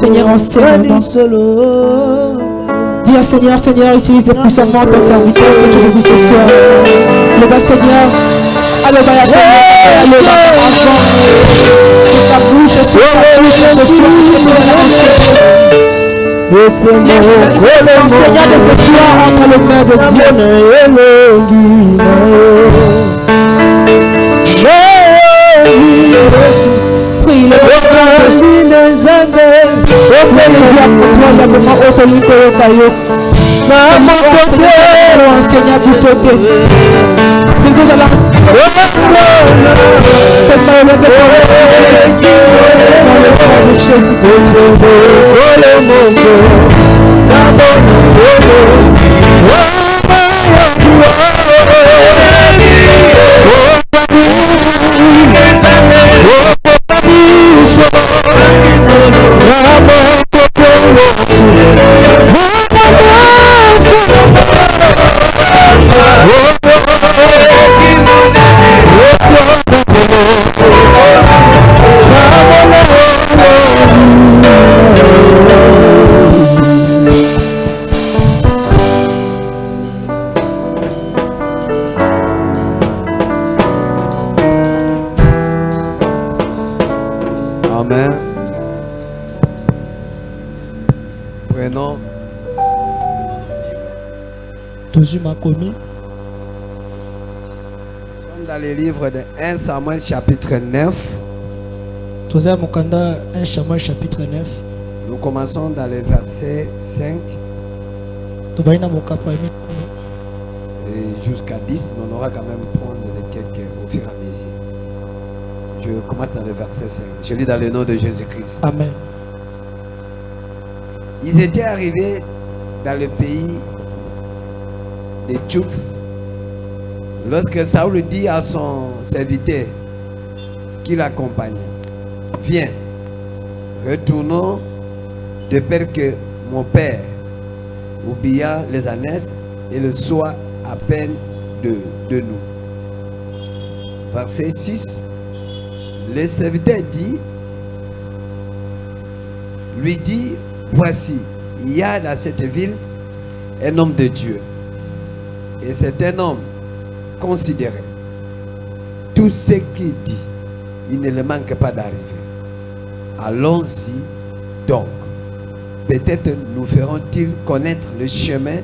Seigneur, enseigne-moi. Dis à Seigneur, Seigneur, utilise puissamment ton serviteur que Jésus ce soir. Le bas Seigneur, allez, va la que ta bouche soit Seigneur de ce soir entre les mains de Dieu. Prie le Amen. Prenons. Nous sommes dans les livres de 1 Samuel chapitre 9. Nous commençons dans le verset 5 et jusqu'à 10. Mais on aura quand même prendre les quelques au fur et à mesure. Je commence dans le verset 5. Je lis dans le nom de Jésus-Christ. Amen. Ils étaient arrivés dans le pays de Tchouf. Lorsque Saoul dit à son serviteur qui l'accompagnait, viens, retournons de peur que mon père oublia les ânesses et le soit à peine de nous. Verset 6. Le serviteur lui dit, voici, il y a dans cette ville un homme de Dieu. Et c'est un homme considéré. Tout ce qu'il dit, il ne le manque pas d'arriver. Allons-y donc. Peut-être nous ferons-ils connaître le chemin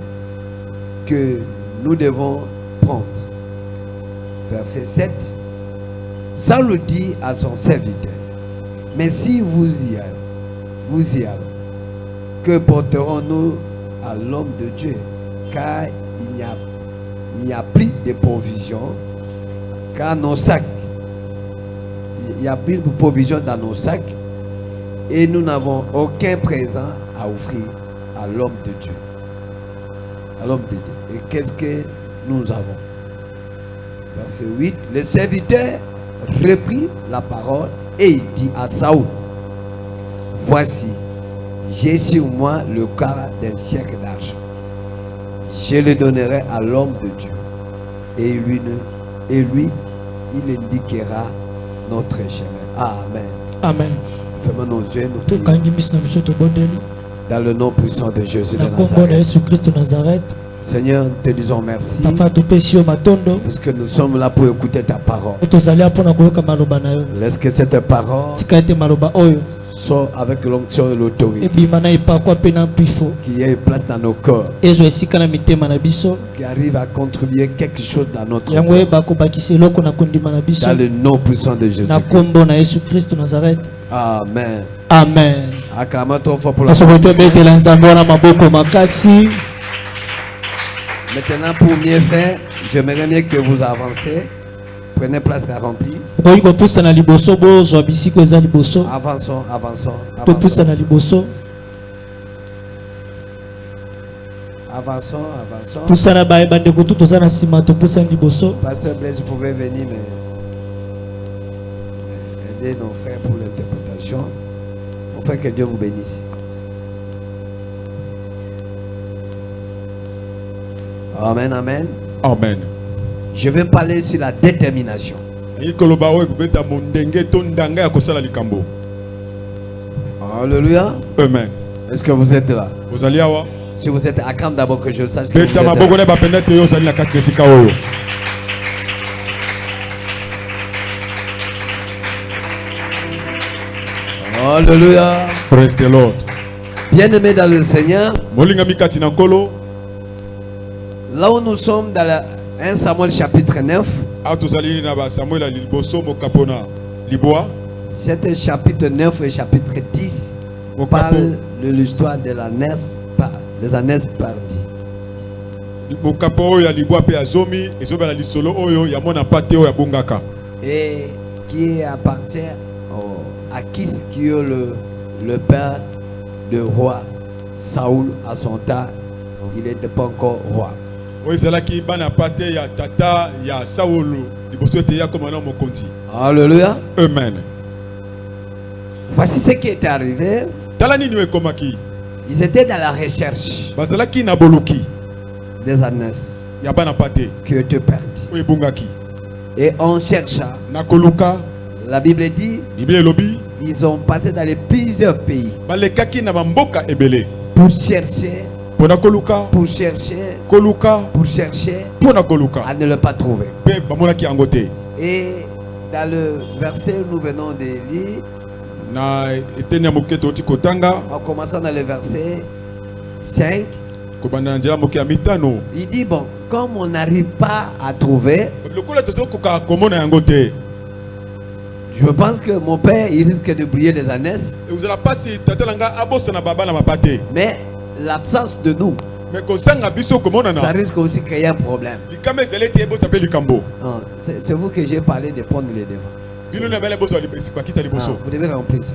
que nous devons prendre. Verset 7. Saül dit à son serviteur, mais si vous y allez, que porterons-nous à l'homme de Dieu? Car il n'y a plus de provisions, car nos sacs, il n'y a plus de provisions dans nos sacs, et nous n'avons aucun présent à offrir à l'homme de Dieu. À l'homme de Dieu. Et qu'est-ce que nous avons? Verset 8, le serviteur reprit la parole et il dit à Saül, voici, j'ai sur moi le quart d'un siècle d'argent. Je le donnerai à l'homme de Dieu. Et lui, il indiquera notre chemin. Amen. Amen. Fermons nos yeux, nous prions. Dans le nom puissant de Jésus de Nazareth. Seigneur, nous te disons merci. Parce que nous sommes là pour écouter ta parole. Laisse que cette parole soit avec l'onction et l'autorité. Qui ait place dans nos corps. Qui arrive à contribuer quelque chose dans notre vie. Dans le nom puissant de Jésus-Christ. Amen. Amen. Acclamons trop fort pour la Maintenant, pour mieux faire, j'aimerais mieux que vous avancez. Prenez place à remplir. Avançons. Pasteur Blaise, vous pouvez venir, mais aider nos frères pour l'interprétation. On fait que Dieu vous bénisse. Amen, amen. Amen. Je vais parler sur la détermination. Alléluia. Amen. Est-ce que vous êtes là? Vous allez avoir. Si vous êtes à Camp d'abord que je sache que vous êtes Betama là. bogole ba penete yo sali na kati sika oyo. Alléluia. Praise the Lord. Bien-aimés dans le Seigneur, Molinga mikati na kolo. là où nous sommes dans la 1 Samuel chapitre 9, Atu sali na ba Samuel ali liboso mokapona liboa. c'était chapitre 9 et chapitre 10. On parle de l'histoire de la NES, des années parties. Mokapo oyo ya liboa pe azomi ezoba na lisolo oyo ya mona pate oyo ya bongaka. Et qui appartient à Kis, qui est le père du roi Saoul à son temps. Il n'était pas encore roi. Oyo ezalaki bana pate ya tata ya Saulu liboso ete ya komana mokonzi. Alléluia. Amen. Voici ce qui est arrivé. Tala nini ekomaki. Ils étaient dans la recherche Bazalaki na boluki des années ya bana pate qui étaient perdues. oyo ebongaki. Et on chercha. Na koluka La Bible dit, Biblia elobi ils ont passé dans les plusieurs pays balekaki na bamboka ebele pour chercher, mpona koluka pour chercher, koluka pour chercher, mpona koluka à ne le pas trouver. mpe bamonaki yango te. Et dans le verset que nous venons de lire, Na eteni ya moke toti kotanga en commençant dans le verset 5, kobanda na nzela moke ya mitano il dit, bon, comme on n'arrive pas à trouver, lokola tozokoka komona yango te je pense que mon père, il risque de briller les années, ekozala mpasi tata na nga abosana baba na mapa te mais l'absence de nous, me kozanga biso ça komonana risque aussi de créer un problème. likama ezali ete ebota mpe likambo Non, c'est vous que j'ai parlé de prendre les devants. bino na bele bozwa bakita Non, liboso. vous devez remplir ça.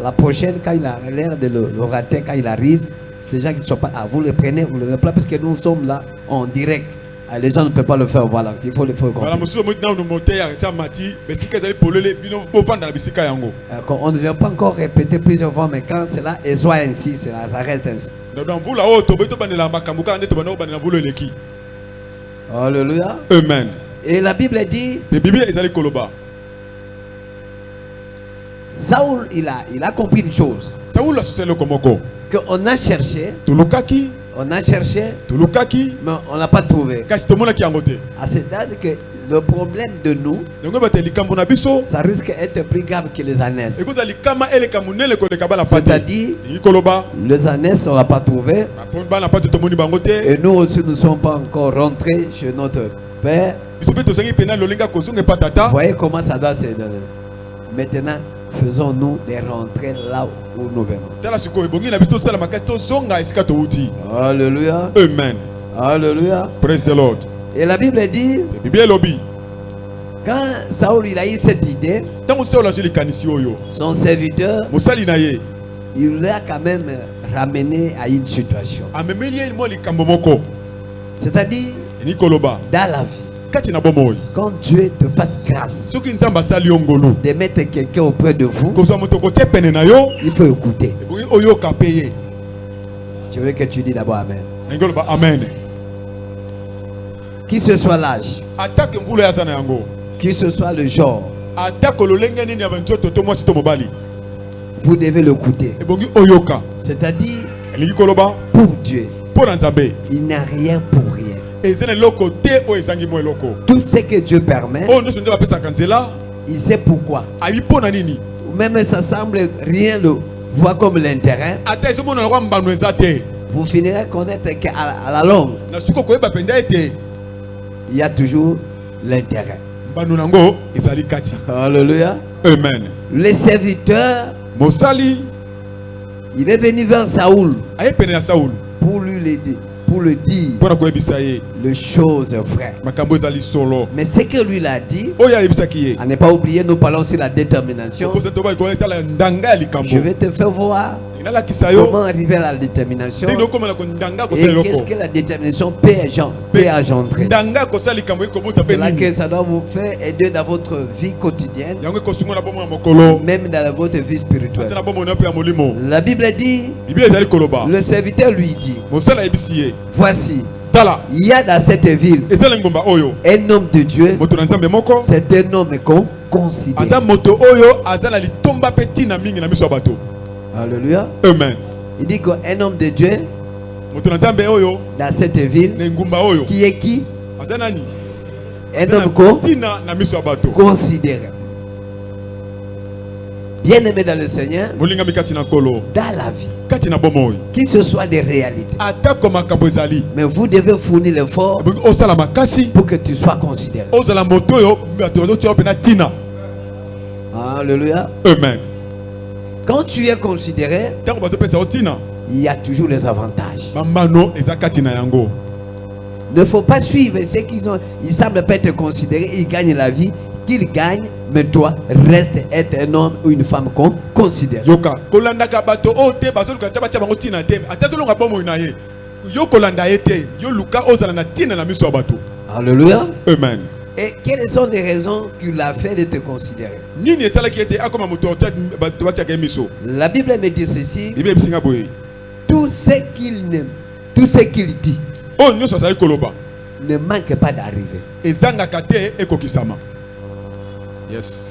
La prochaine, quand il a l'air de le rater, quand il arrive, ces gens qui ne sont pas. Ah, vous le prenez, vous le mettez parce que nous sommes là en direct. Ah, les gens ne peuvent pas le faire, voilà. Il faut le faire. Bala mosusu moi nanu mote ya sa mati besika ezali polele bino bovanda na bisika yango. On ne vient pas encore répéter plusieurs fois, mais quand cela est soit ainsi, ça reste ainsi. Dans mvula oyo toboyi tobandela makambo kaka nde tobanda kobandela mvula eleki. Alléluia. Amen. Et la Bible dit, Pe Biblia ezali koloba Saoul, il a compris une chose. Saul asoseli komoko Qu'on a cherché, tulukaki mais on n'a pas trouvé. kasi tomonaki yango te. C'est-à-dire que le problème de nous, yango bate likambo na biso ça risque d'être plus grave que les années. ekozala likama eleka monele koleka bana pate. C'est-à-dire, Elingi koloba les années, on l'a pas trouvé. bana pate tomoni bango te. Et nous aussi, nous ne sommes pas encore rentrés chez notre Père. biso mpe tozangi pena lolinga kozonga epa Vous tata. voyez comment ça doit se donner. Maintenant, faisons-nous des rentrées là où nous venons. tala sikoyo ebongi na biso tosala makasi tozonga esika touti. Alléluia. Amen. Alléluia. Praise the Lord. Et la Bible dit, Pe Biblia elobi quand Saoul il a eu cette idée, ntango Saul azwi likanisi oyo son serviteur, mosali na ye il l'a quand même ramené à une situation. amemeli ye mwa likambo moko C'est-à-dire, elingi koloba dans la vie, kati na bomoi quand Dieu te fasse grâce soki nzambe asali yo ngolu de mettre quelqu'un auprès de vous, kozwa moto kotia pene na yo il faut écouter. ebongi oyoka mpe ye. Je veux que tu dis d'abord Amen. elingi koloba amen. Qui ce soit l'âge, atake mvula yaza na yango qui ce soit le genre, atake lolenge nini ya banzoto to mwasi to mobali vous devez l'écouter. ebongi oyoka. C'est-à-dire, elingi koloba pour Dieu, mpo na nzambe il n'a rien pour rien. eza na eloko te oyo ezangi mwa eloko Tout ce que Dieu permet, oyo nyonso nde bapesaka nzela il sait pourquoi. ayebi mpo na nini. Même ça semble rien le voir comme l'intérêt, ata ezomona lokwa mbano eza te vous finirez connaître qu'à la longue, na suki okoyeba mpenza ete il y a toujours l'intérêt. mbano nango ezali kati. Alléluia. Amen. Le serviteur, Mosali il est venu vers Saoul aye pene ya Saul pour lui l'aider, pour le dire mpona koyebisa ye les choses vraies. makambo ezali solo Mais ce que lui l'a dit, oyo ayebisaki ye à ne pas oublier, nous parlons sur la détermination. okosa toba etala ndanga ya likambo Je vais te faire voir inalakisa yo comment arriver à la détermination ndenge okomela kondanga et kosala qu'est-ce eloko que la détermination peut engendrer. ndanga kosala likambo ekobota mpe C'est là que nini ça doit vous faire aider dans votre vie quotidienne, yango ekosunga na bomo ya mokolo même dans votre vie ata spirituelle. na bomo na mpe ya molimo. La Bible dit, Biblia ezali koloba le serviteur lui dit, mosala ayebisi ye voici, tala il y a dans cette ville ezala ngomba oyo un homme de Dieu. moto na nzambe moko C'est un homme qu'on considère. aza moto oyo azala litomba pe tina mingi na miso ya bato. Alléluia. Amen. Il dit qu'un homme de Dieu moto na nzambe oyo dans cette ville na ngumba oyo qui est qui? aza nani Un homme qu'on tina na miso ya bato. considère. Bien-aimé dans le Seigneur, molinga mikati na kolo dans la vie, kati na bomoi qu'il ce soit des réalités, atako makambo ezali mais vous devez fournir l'effort osala makasi pour que tu sois considéré. ozala moto oyo bato bazotia pe na tina. Alléluia. Amen. Quand tu es considéré, Tango bato pesa o tina il y a toujours les avantages. bambano eza kati na yango. Ne faut pas suivre ceux qui ils semblent pas être considérés, ils gagnent la vie, qu'ils gagnent, mais toi, reste être un homme ou une femme considéré. Yoka kolandaka bato o te bazoluka te batia bango tina te atatolonga bomoi na ye yo kolanda ye te yo luka ozala na tina na miso ya bato. Alléluia. Amen. Et quelles sont les raisons qui l'a fait de te considérer? Nini esalaki ete akoma moto otia bato batiaka ye miso. La Bible me dit ceci, Bible ebisinga boye tout ce qu'il aime, tout ce qu'il dit oyo nyonso azali koloba ne manque pas d'arriver. ezangaka te ekokisama. Yes.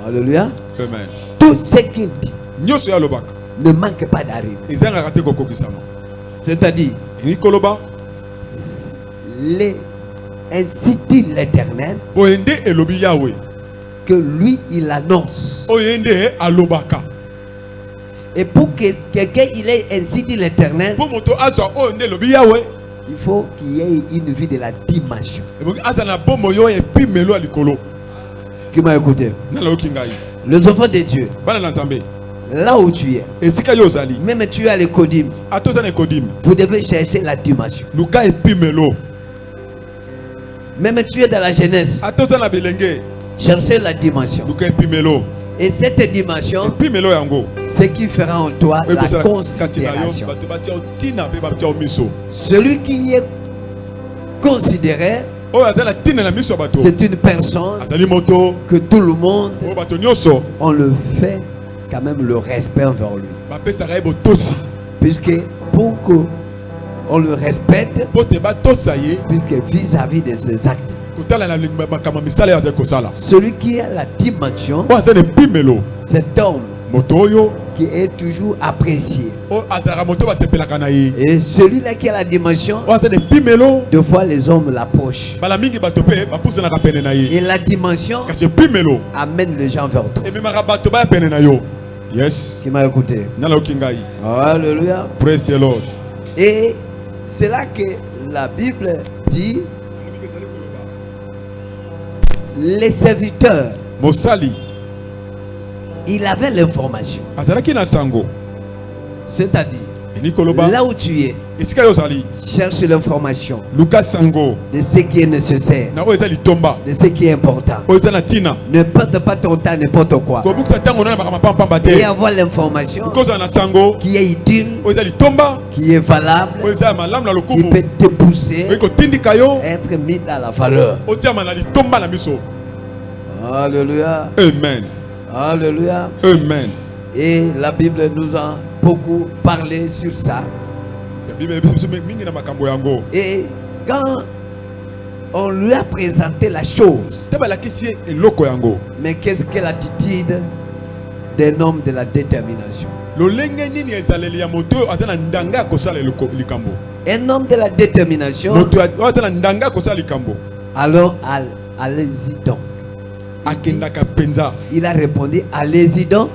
Alléluia. Amen. Tout ce qu'il dit Nyonso ya lobaka ne manque pas d'arriver. ezangaka te kokokisama. C'est-à-dire, Ni koloba ainsi dit l'Éternel, boye nde elobi Yahweh que lui, il annonce. oyo nde alobaka. Et pour que quelqu'un il ait ainsi dit l'Éternel, Po moto azwa oyo nde elobi Yahweh il faut qu'il y ait une vie de la dimension. ebongi azala na bomo yo epimelo ya likolo. Qui m'a écouté? Nalayoki ngai Les enfants de Dieu, bana na nzambe là où tu es, esika yo ozali même tu es à l'écodim, ata oza na ekodimi vous devez chercher la dimension. luka epimelo. Même tu es dans la jeunesse, Ata oza na bilenge cherchez la dimension. luka epimelo. Et cette dimension, Epimelo yango ce qui fera en toi oyo la ekozala kati na yo considération. bato batia yo tina mpe batia yo miso. Celui qui est considéré, Oyo aza na tina na miso ya bato c'est une personne azali moto que tout le monde, oyo bato nyonso on le fait quand même le respect envers lui. bapesaka ye botosi Puisque pour que on le respecte, mpo te batosa ye puisque vis-à-vis de ses actes, kotala na makambo misala azali kosala. celui qui a la dimension, Oyo aza na epimelo cet homme moto oyo qui est toujours apprécié. oyo azalaka moto basepelaka na ye. Et celui-là qui a la dimension, Oyo aza na epimelo deux fois les hommes l'approchent. mbala mingi bato mpe bapusanaka pene na ye. Et la dimension Kasi epimelo amène les gens vers toi. ememaka bato baya pene na yo. Yes. Qui m'a écouté? Nalayoki ngai. Alléluia. Praise the Lord. Et c'est là que la Bible dit les serviteurs, Mosali il avait l'information. azalaki na sango C'est-à-dire, eni koloba là où tu es, esika yo ozali cherche l'information luka sango de ce qui est nécessaire, na oyo eza litomba de ce qui est important. oyo eza na tina Ne perde pas ton temps n'importe quoi. kobukisa ntango na makambo pampamba Et te avoir l'information kozala na sango qui est utile, oyo eza litomba qui est valable, oyo eza ya malamu na qui lokumu peut te pousser oyo kotindika yo à être mis dans la valeur. otiama na litomba na miso. Alléluia. Amen. Alléluia. Amen. Et la Bible nous a beaucoup parlé sur ça. Ya Bible ebisi biso mingi na makambo yango. Et quand on lui a présenté la chose, Te balakisi ye eloko yango mais qu'est-ce que l'attitude d'un homme de la détermination? lolenge nini ezaleli ya moto oyo aza na ndanga ya kosala likambo. Un homme de la détermination, Moto oyo aza na ndanga ya kosala likambo alors allez-y donc. akendaka penza Il a répondu, allez-y donc.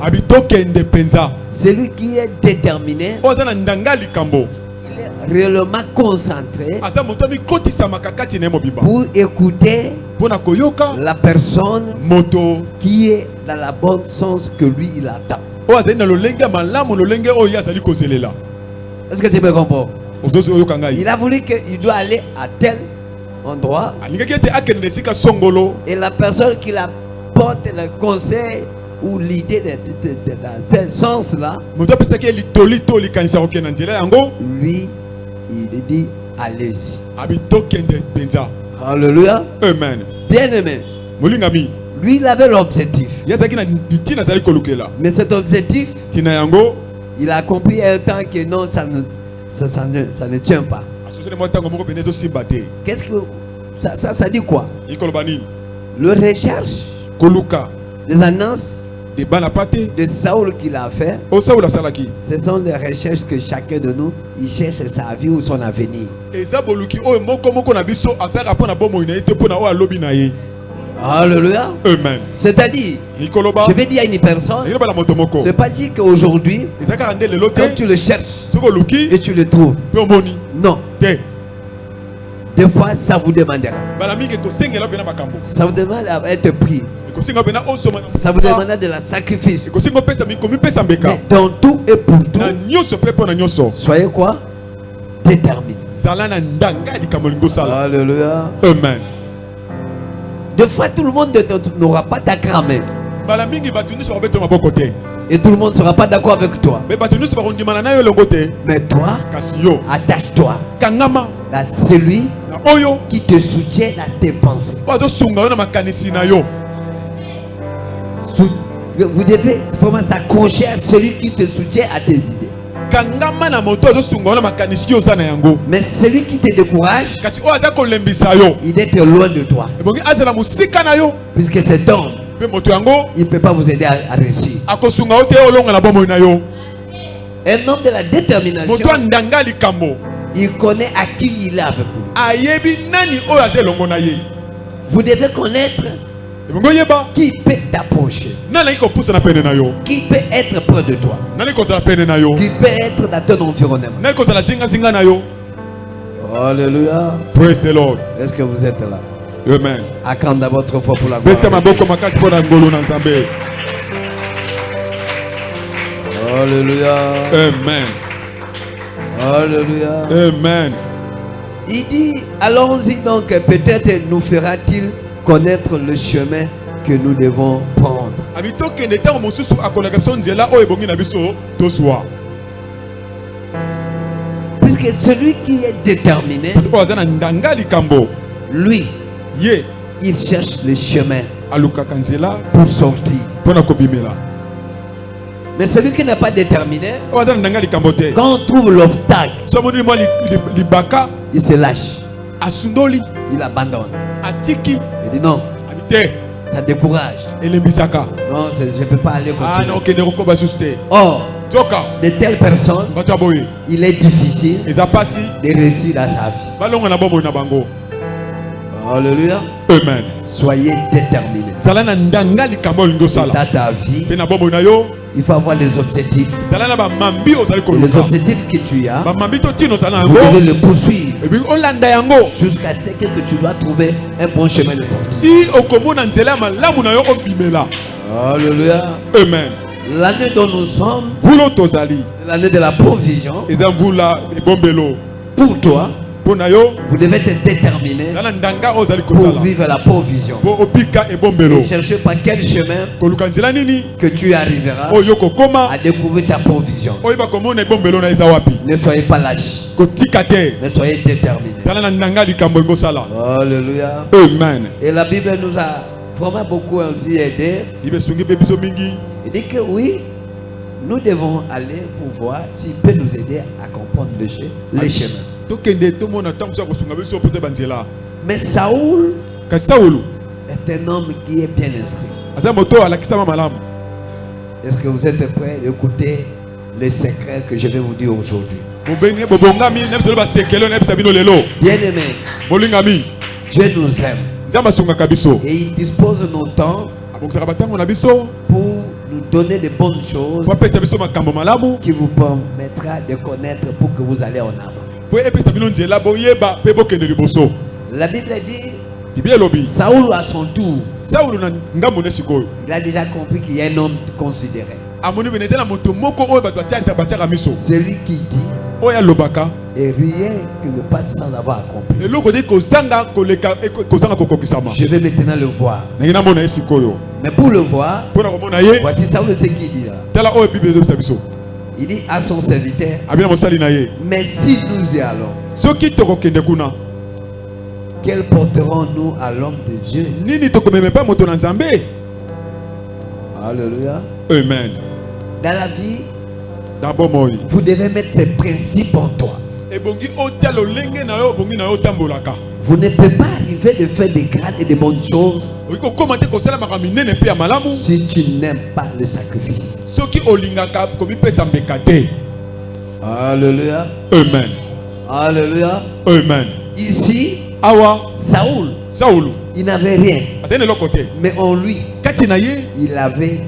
abi tokende penza. Celui qui est déterminé, Oyo aza na ndanga ya likambo il est réellement concentré aza moto amikotisamaka kati na ye mobimba pour écouter mpo na koyoka la personne moto qui est dans la bonne sens que lui il attend. oyo azali na lolenge ya malamu lolenge oyo ye azali kozelela. Est-ce que tu me comprends? ozozi oyoka ngai Il a voulu qu'il doit aller à tel endroit alingaki ete akende esika songolo et la personne qui apporte le conseil ou l'idée dans ce sens-là, moto apesaki ye litoli to likanisa kokende na nzela yango lui, il dit allez-y. abi tokende penza. Alléluia. Amen. Bien-aimé, molingami lui, il avait l'objectif. ye azalaki na ntina azali kolukela Mais cet objectif, ntina yango il a compris un temps que non, ça ne tient pas. Qu'est-ce que ça dit quoi? Ikolobani. Le recherche Koluka. des annonces De Banapate. de Saoul qu'il a fait. O Saoul Salaki. Ce sont des recherches que chacun de nous, il cherche sa vie ou son avenir. Ezaboluki o moko na biso asaka pona bomo ina ete pona o alobi na ye. Alléluia. Amen. C'est-à-dire, Ikoloba. je vais dire à une personne, Ikoloba la motomoko. c'est pas dire qu'aujourd'hui, Ezaka ande le lote. quand tu le cherches Soko luki. et tu le trouves. Pe omoni. Non. Te. Des fois, ça vous demandera. Bala mingi ko sengela bena makambo. Ça vous demande à être pris. Ko senga bena o soma. Ça vous demande de la sacrifice. Ko sengo pesa mi komi pesa mbeka. Mais dans tout et pour tout, Na nyoso pe pona nyoso. soyez quoi? Déterminé. Zalana ndanga likamolingo sala. Alléluia. Amen. Des fois, tout le monde n'aura pas ta cramée. Bala mingi batu nyuso babeto maboko te. Et tout le monde ne sera pas d'accord avec toi. Me batu nyuso bakondimana na yo longo te. Mais toi, Kasi yo attache-toi kangama à celui na oyo qui te soutient à tes pensées. bazo sunga yo na makanisi na yo. Vous devez vraiment s'accrocher à celui qui te soutient à tes idées. Kangama na moto azo sunga yo na makanisi yo za na yango. Mais celui qui te décourage, Kasi o aza kolembisa yo. il est loin de toi. Ebongi azala musika na yo. Puisque cet homme, Pe moto yango il ne peut pas vous aider à réussir. akosunga yo te olonga na bomo na yo. Un homme de la détermination, Moto ndanga likambo. il connaît à qui il est avec vous. Ayebi nani oyo aza longo na ye. Vous devez connaître Ebongo yeba qui peut t'approcher, nani ko pusa na pene na yo. qui peut être près de toi, Nani ko zala pene na yo. qui peut être dans ton environnement. Nani ko zala zinga zinga na yo. Alléluia. Praise the Lord. Est-ce que vous êtes là? Amen. Acclamez votre foi pour la gloire. Beta maboko makasi pona ngolo na Nzambe. Alléluia. Amen. Alléluia. Amen. Il dit, allons-y donc, peut-être nous fera-t-il connaître le chemin que nous devons prendre. Abito kende tango mosusu akolaka biso nzela oyo ebongi na biso toswa. Puisque celui qui est déterminé, Oyo aza na ndanga likambo. lui, Ye il cherche le chemin alukaka nzela pour sortir. pona kobimela. Mais celui qui n'est pas déterminé, Oyo aza na ndanga likambo te. quand on trouve l'obstacle, So moni mwa libaka il se lâche, asundoli il abandonne. atiki Il dit non, abite ça décourage. elembisaka. Non, je ne peux pas aller Ah continuer. na okende kokoba susu te. Or, Zoka de telles personnes, bato aboye il est difficile eza pasi de réussir dans sa vie. balonga na bomoi na bango. Alléluia. Amen. Soyez déterminés. Zala na ndanga likambo olingi osala. Dans ta vie, Pe na bomoi na yo il faut avoir les objectifs. zala na bamambi ozali Et les koluka. objectifs que tu as, Bamambi totino ozala na vous devez yango. le poursuivre Ebi olanda yango. jusqu'à ce que tu dois trouver un bon chemin de sortie. Si okomona nzela ya malamu na yo obimela. Alléluia. Amen. L'année dont nous sommes, Vulo tozali. c'est l'année de la provision. Eza mvula ebombelo. Pour toi, Mpo na yo vous devez être déterminé zala ndanga oyo ozali pour kozala. vivre la provision. Po obika ebombelo. Ne cherchez pas quel chemin Koluka nzela nini que tu arriveras oyo kokoma à découvrir ta provision. oyo bakomona ebombelo na eza wapi. Ne soyez pas lâches, Kotika te. mais soyez déterminés. Zala na ndanga likambo olingi osala. Alléluia. Amen. Et la Bible nous a vraiment beaucoup ainsi aidé. Ibe sungi pe biso mingi. Il dit que oui, nous devons aller pour voir s'il peut nous aider à comprendre les chemins. Tokende tomona ntango so kosunga biso po te banzela. Mais Saoul Kasi Saulu est un homme qui est bien instruit. aza moto alakisama malamu. Est-ce que vous êtes prêts à écouter les secrets que je vais vous dire aujourd'hui? Bobenge bobongami na biso basekelo na biso bino lelo. Bien-aimés, Bolingami Dieu nous aime nzamba sungaka biso. et il dispose nos temps Abongisaka batango na biso pour nous donner de bonnes choses po apesa biso makambo malamu qui vous permettra de connaître pour que vous allez en avant. po epesa bino nzela boyeba mpe bokende liboso. La Bible dit, Biblia elobi Saoul à son tour, Saulu na ngambo ne sikoyo il a déjà compris qu'il y a un homme considéré. amoni bene eza na moto moko oyo bato batiaka miso Celui qui dit oyo alobaka et rien que ne passe sans avoir accompli. eloko te kozanga koleka kozanga kokokisama. Je vais maintenant le voir. Nangi namona ye sikoyo Mais pour le voir, mpo na komona ye voici Saoul ce qu'il dit là. tala oyo Bible ezobisa biso. Il dit à son serviteur, Abi na mosali na ye mais si nous y allons, soki tokokende kuna quel porterons-nous à l'homme de Dieu? nini tokomeme mpe moto na Nzambe. Alléluia. Amen. Dans la vie, Na bomoi vous devez mettre ces principes en toi. ebongi otia lolenge na yo bongi na yo tambolaka. Vous ne pouvez pas arriver de faire des grandes et de bonnes choses Oiko commenter ko sala makamine ne pe ya malamu. si tu n'aimes pas le sacrifice. Soki olingaka komi pesa mbekate. Alléluia. Amen. Alléluia. Amen. Ici, Awa Saoul, il n'avait rien. asene lo côté. Mais en lui, Kati na ye il avait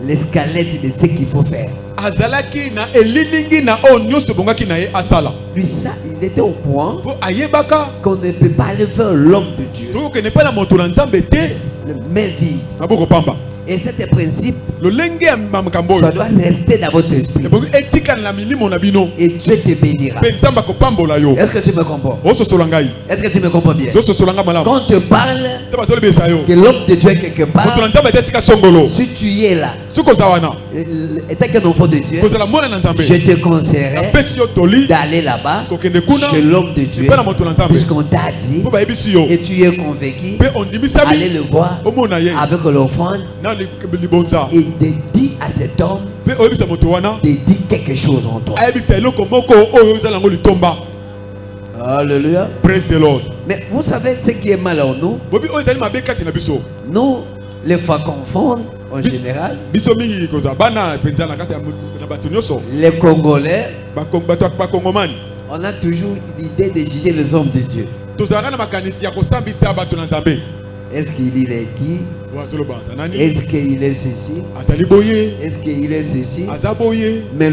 les squelettes de ce qu'il faut faire. azalaki na elilingi na o nyonso bongaki na ye asala. Lui, ça, il était au courant Po ayebaka qu'on ne peut pas aller vers l'homme de Dieu. to ke ne pas na moto na nzambe te Le main vide. na boko pamba. Et cet principe, Lolenge ya makambo ça doit rester dans votre esprit. ebongi etika na milimo na bino. Et Dieu te bénira. Pe nzamba ko pambola yo. Est-ce que tu me comprends? Oso solangai. Est-ce que tu me comprends bien? Oso solanga malamu. Quand on te parle Te bazoli besa yo. que l'homme de Dieu est quelque Moto part, na nzambe te sika songolo. si tu y es là, Suko zawana. étant qu'un enfant de Dieu, Ko zala mona na nzambe. je te conseillerais Pesi yo toli. d'aller là-bas Kokende kuna. chez l'homme de Dieu, Pe na moto na nzambe. puisqu'on t'a dit Po ba yebisi yo. et tu es convaincu, Pe ondimisa allez bi. le voir Omona ye. avec l'offrande Na libonza. et de dire à cet homme Pe oyebisa moto wana. de dire quelque chose en toi. Ayebisa eloko moko oyo ezala ngo litomba. Alléluia. Praise the Lord. Mais vous savez ce qui est mal en nous? Bobi oyo ezali mabe kati na biso. Nous, les fois confondent en général, Biso mingi koza bana penza na kati na bato nyonso. les Congolais, Bato bakongomani. on a toujours l'idée de juger les hommes de Dieu. Tozalaka na makanisi ya kosambisa bato na nzambe. Est-ce qu'il est qui? Wazolo banza nani? Est-ce qu'il est ceci? Azali boye. Est-ce qu'il est ceci? Aza boye. Mais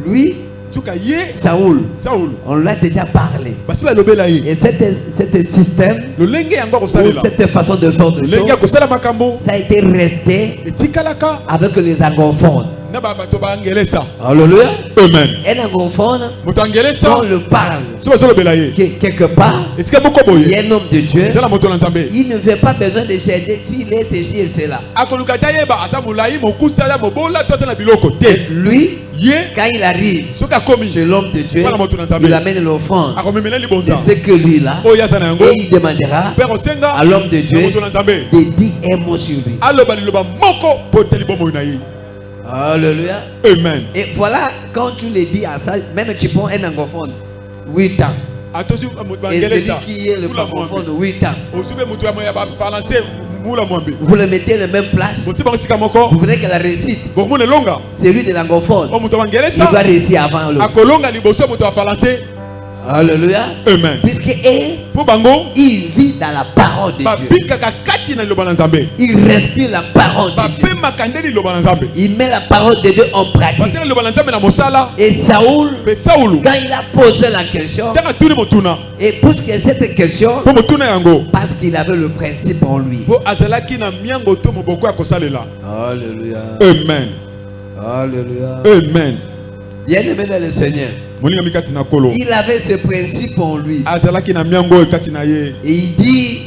lui, Tuka ye. Saoul, Saul. on l'a déjà parlé. Basi balobela ye. Et cet système, Lolenge yango ou kosalela. cette façon de faire de Lolenge choses, kosala makambo. ça a été resté Etikalaka avec les anglophones. na bato bangelesa. Alléluia. Amen. Un anglophone, Moto angelesa. on le parle. So bazolobela ye. Quelque part, Esika boko il y a boye. un homme de Dieu, Ezala moto na nzambe. il ne fait pas besoin de chercher s'il est ceci et cela. Akoluka ta yeba aza molai mokusa ya mobola tota na biloko te. Lui, Ye quand il arrive soki akomi chez l'homme de Dieu, Voilà mon tour dans ta il main. amène l'offrande. akomemela Et libonza. ce que lui là, Oyo aza na yango. et il demandera Père osenga à l'homme de Dieu moto na nzambe. de dire un mot sur lui. Aloba liloba moko po teli bomoi na ye. Alléluia. Amen. Et voilà, quand tu le dis à ça, même tu prends un anglophone, 8 ans. Atosi Et celui bangelesa. qui est le francophone, 8 ans. Osube mutu ya moya ba français mula mwambe. Vous le mettez à la même place. Moti bango sika moko. Vous voulez qu'elle récite. Bokumune longa. Celui de l'anglophone, O mutu il bangelesa. doit réussir avant l'autre. Akolonga liboso mutu ya français. Alléluia. Amen. Puisque Po bango il vit dans la parole de Dieu. babikaka kati na liloba na nzambe. Il respire la parole de Dieu. Bapemaka nde liloba na nzambe. Il met la parole de Dieu en pratique. Batika liloba na nzambe na mosala. Et Saoul, Pe Saulu. quand il a posé la question, Taka tuni motuna. et puisque cette question, Po motuna yango. parce qu'il avait le principe en lui. Po azalaki na miango to moboko ya kosalela. Alléluia. Amen. Alléluia. Amen. Bien-aimé dans le Seigneur, Molinga mikati na kolo. il avait ce principe en lui. Azalaki na miango ekati na ye. Et il dit,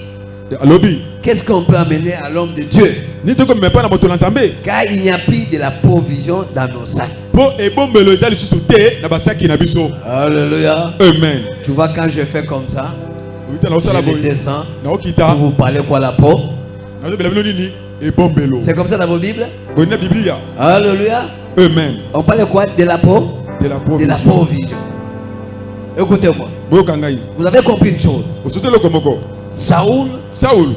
Alobi. qu'est-ce qu'on peut amener à l'homme de Dieu? Ni toko mepa na moto na nzambe. Car il n'y a plus de la provision dans nos sacs. Po ebombelo ezali susu te na basaki na biso. Alléluia. Amen. Tu vois, quand je fais comme ça, Wita na je osala le boy. descends. Na Pour okita. vous parler quoi la peau? Na bela bino nini? Ebombelo. C'est comme ça dans vos Bibles? Bonne Biblia. Alléluia. Amen. On parle quoi? De la peau? De la De la provision. provision. Écoutez-moi. Boyoka ngai. Vous avez compris une chose. Osute loko moko. Saoul, Saul.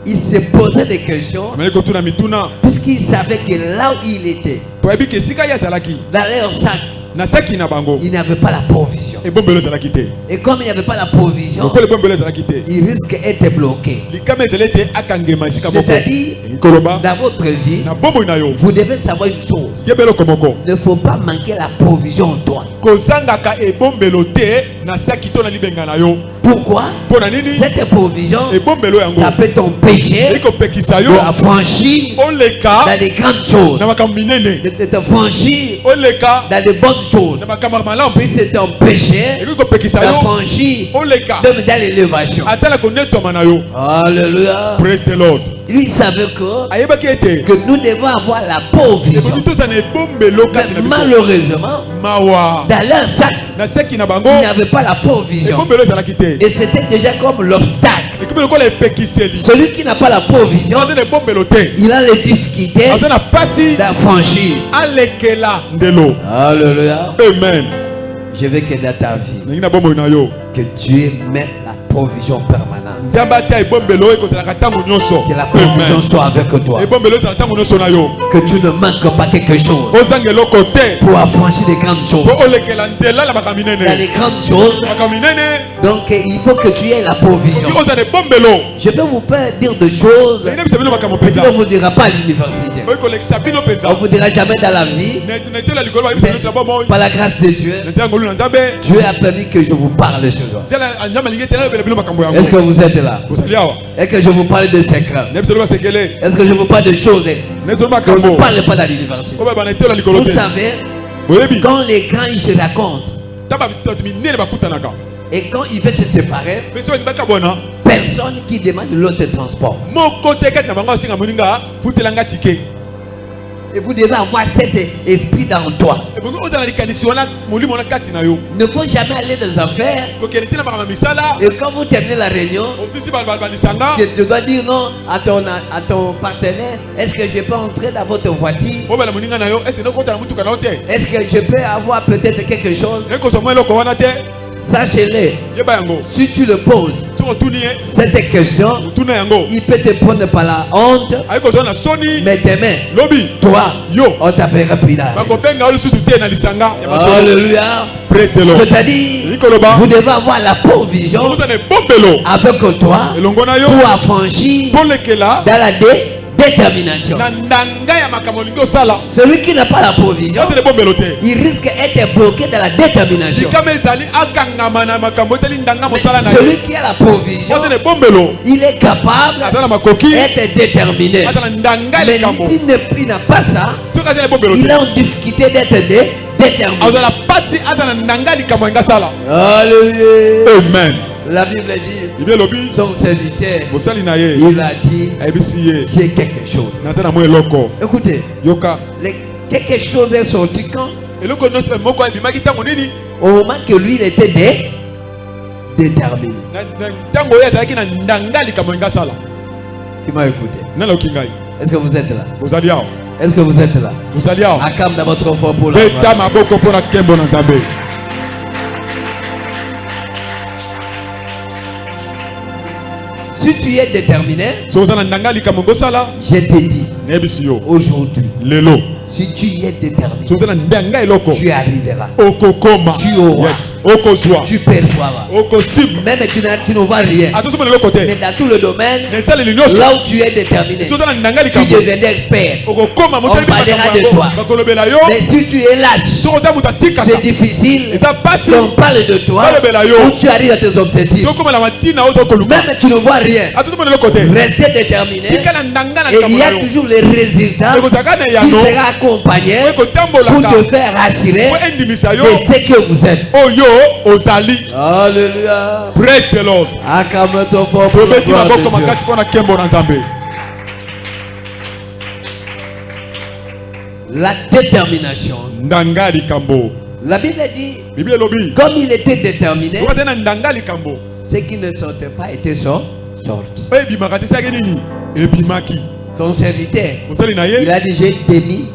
il se posait des questions Amene kotuna mituna. puisqu'il savait que là où il était, Po yebi ke sika ya zalaki. dans leur sac, Na saki na bango. il n'avait pas la provision. Ebombelo zalaki te. Et comme il n'y avait pas la provision, Lokolo ebombelo zalaki te. il risque d'être bloqué. Likama ezali te akangema esika moko. C'est-à-dire, Koloba. dans votre vie, Na bomoi na yo. vous devez savoir une chose. Yebelo komoko. Il ne faut pas manquer la provision en toi. Kozangaka ebombelo te na saki to na libenga na yo. Pourquoi? Pona nini? Cette provision, Ebombelo yango. ça peut t'empêcher Eko pekisa de yo. affranchir Oleka dans des grandes choses, na makambo minene. de te franchir Oleka dans de bonnes choses, na makambo malamu. puisse t'empêcher Eko pekisa yo. d'affranchir Oleka même dans l'élévation. atala konetoma na yo. Alléluia. Praise the Lord. Lui savait que Ayebaki ete. nous devons avoir la provision. Eboki tozana ebombelo kati na Mais biso. malheureusement, Mawa. dans leur sac, Na saki na bango. il n'avait pas la provision. Ebombelo ezalaki te. Et c'était déjà comme l'obstacle. Ekomi lokola epekiseli. Celui qui n'a pas la provision, Aza na ebombelo te. il a les difficultés Aza na pasi d'affranchir. alekela ndelo. Alléluia. Amen. Je veux que dans ta vie, nalingi na bomoi na yo que Dieu mette la provision permanente. nzambe atia ebombelo ekozalaka ntango nyonso. Que la provision soit avec toi. ebombelo ezala ntango nyonso na yo Que tu ne manques pas quelque chose ozanga eloko te pour affranchir les grandes choses. mpo olekela nzela na makambo Dans minene les grandes choses, makambo minene donc il faut que tu aies la provision. oki ozala ebombelo Je peux vous faire dire des choses naina bisa bino makambo peut-être mpenza on ne vous dira pas à l'université. oyi kolekisa bino mpenza On ne vous dira jamais dans la vie. netela likolo bayebisa bino tela bomoi Par la grâce de Dieu, netela ngolu na nzambe Dieu a permis que je vous parle ce jour. nzela nzambe alingi tela yobela bino makambo yango Est-ce que vous êtes là? bozali awa Est-ce que je vous parle de secrets? nayebisa bino basekele Est-ce que je vous parle de choses nayebisa bino qu'on ne makambo parle pas dans l'université? oyo bayeba na etela likolo Vous te savez, boyebi quand les grands ils se racontent ta bato minene bakutanaka et quand ils veulent se séparer, mpe so balingaka bona personne qui demande l'autre transport. moko te kati na bango asenga moninga futelanga tike Et vous devez avoir cet esprit dans toi. ebongi ozala likanisi wana molimo wana kati na yo Il ne faut jamais aller dans affaires. kokende te na makambo ya misala Et quand vous terminez la réunion, osisi balisanga tu dois dire non à ton partenaire. Est-ce que je peux entrer dans votre voiture? obela moninga na yo ese nokota na mutuka na yo te Est-ce que je peux avoir peut-être quelque chose? ekozwa mwa eloko wana te Sachez-le, yeba yango si tu le poses, soki otuni ye cette question, otuna yango il peut te prendre par la honte, ayi kozwa na soni mais demain, lobi toi, yo on t'appellera Pilate. bakobenga yo lisusu te na lisanga ya masolo Alléluia. praise the lord C'est-à-dire, ikoloba vous devez avoir la provision okozala ebombelo avec toi elongo na yo pour affranchir mpo lekela dans la détermination. na ndanga ya makambo olingi osala Celui qui n'a pas la provision, ozala ebombelo te il risque d'être bloqué dans la détermination. likama ezali akangama na makambo etali ndanga Mais mosala na ye celui qui a la provision, ozala ebombelo il est capable aza na makoki d'être déterminé. aza na ndanga ya Mais likambo s'il n'a pas ça, soki aza na ebombelo il te est en difficulté d'être déterminé. azala pasi aza na ndanga ya likambo alingi asala Alléluia. amen La Bible dit, bibi elobi son serviteur, mosali na ye il a dit, ayebisi ye j'ai quelque chose. naza na mwa eloko Écoutez, yoka quelque chose est sorti quand? eloko nyonso moko ebimaki ntango nini Au moment que lui, il était déterminé. na ntango oyo azalaki na ndanga ya likambo alingi asala Qui m'a écouté? naloki ngai Est-ce que vous êtes là? bozali awa Est-ce que vous êtes là? bozali awa Acclame dans votre fort pour la beta maboko mpo na nkembo na nzambe Si tu es déterminé, soki oza na ndanga ya likambo ongi osala je te dis, nayebisi yo aujourd'hui, lelo si tu es déterminé, soki oza na ndanga ya eloko tu arriveras. okokoma Tu auras. yes okozwa Tu perçoiras. okosimba Même tu ne vois rien. atosomona eloko Mais te dans tout le domaine, na esaleli nyonso là où tu es déterminé, soki oza na ndanga ya tu likambo deviendras expert. okokoma On parlera de toi. bakolobela yo Mais si tu es lâche, soki oza moto atikaka c'est difficile eza pasi qu'on parle de toi balobela yo où tu arrives à tes objectifs. tokomela matina oza koluka Même tu ne vois rien. atosomona eloko te Restez déterminé. tika na ndanga na Et il likambo y na a yo toujours les résultats ekozalaka na qui yano sera accompagné oyo pour ekotambolaka te faire assurer po endimisa yo de ce que vous êtes. oyo ozali Alléluia. praise the lord Acclame ton fort pour la tobeti gloire de maboko Dieu. makasi mpo na nkembo na nzambe La détermination. ndanga ya likambo La Bible dit, bibi elobi comme il était déterminé, okozali na ndanga ya likambo ceux qui ne sortaient pas étaient sortis. oyo ebimaka te esaki nini ebimaki Son serviteur, mosali na il ye a déjà démis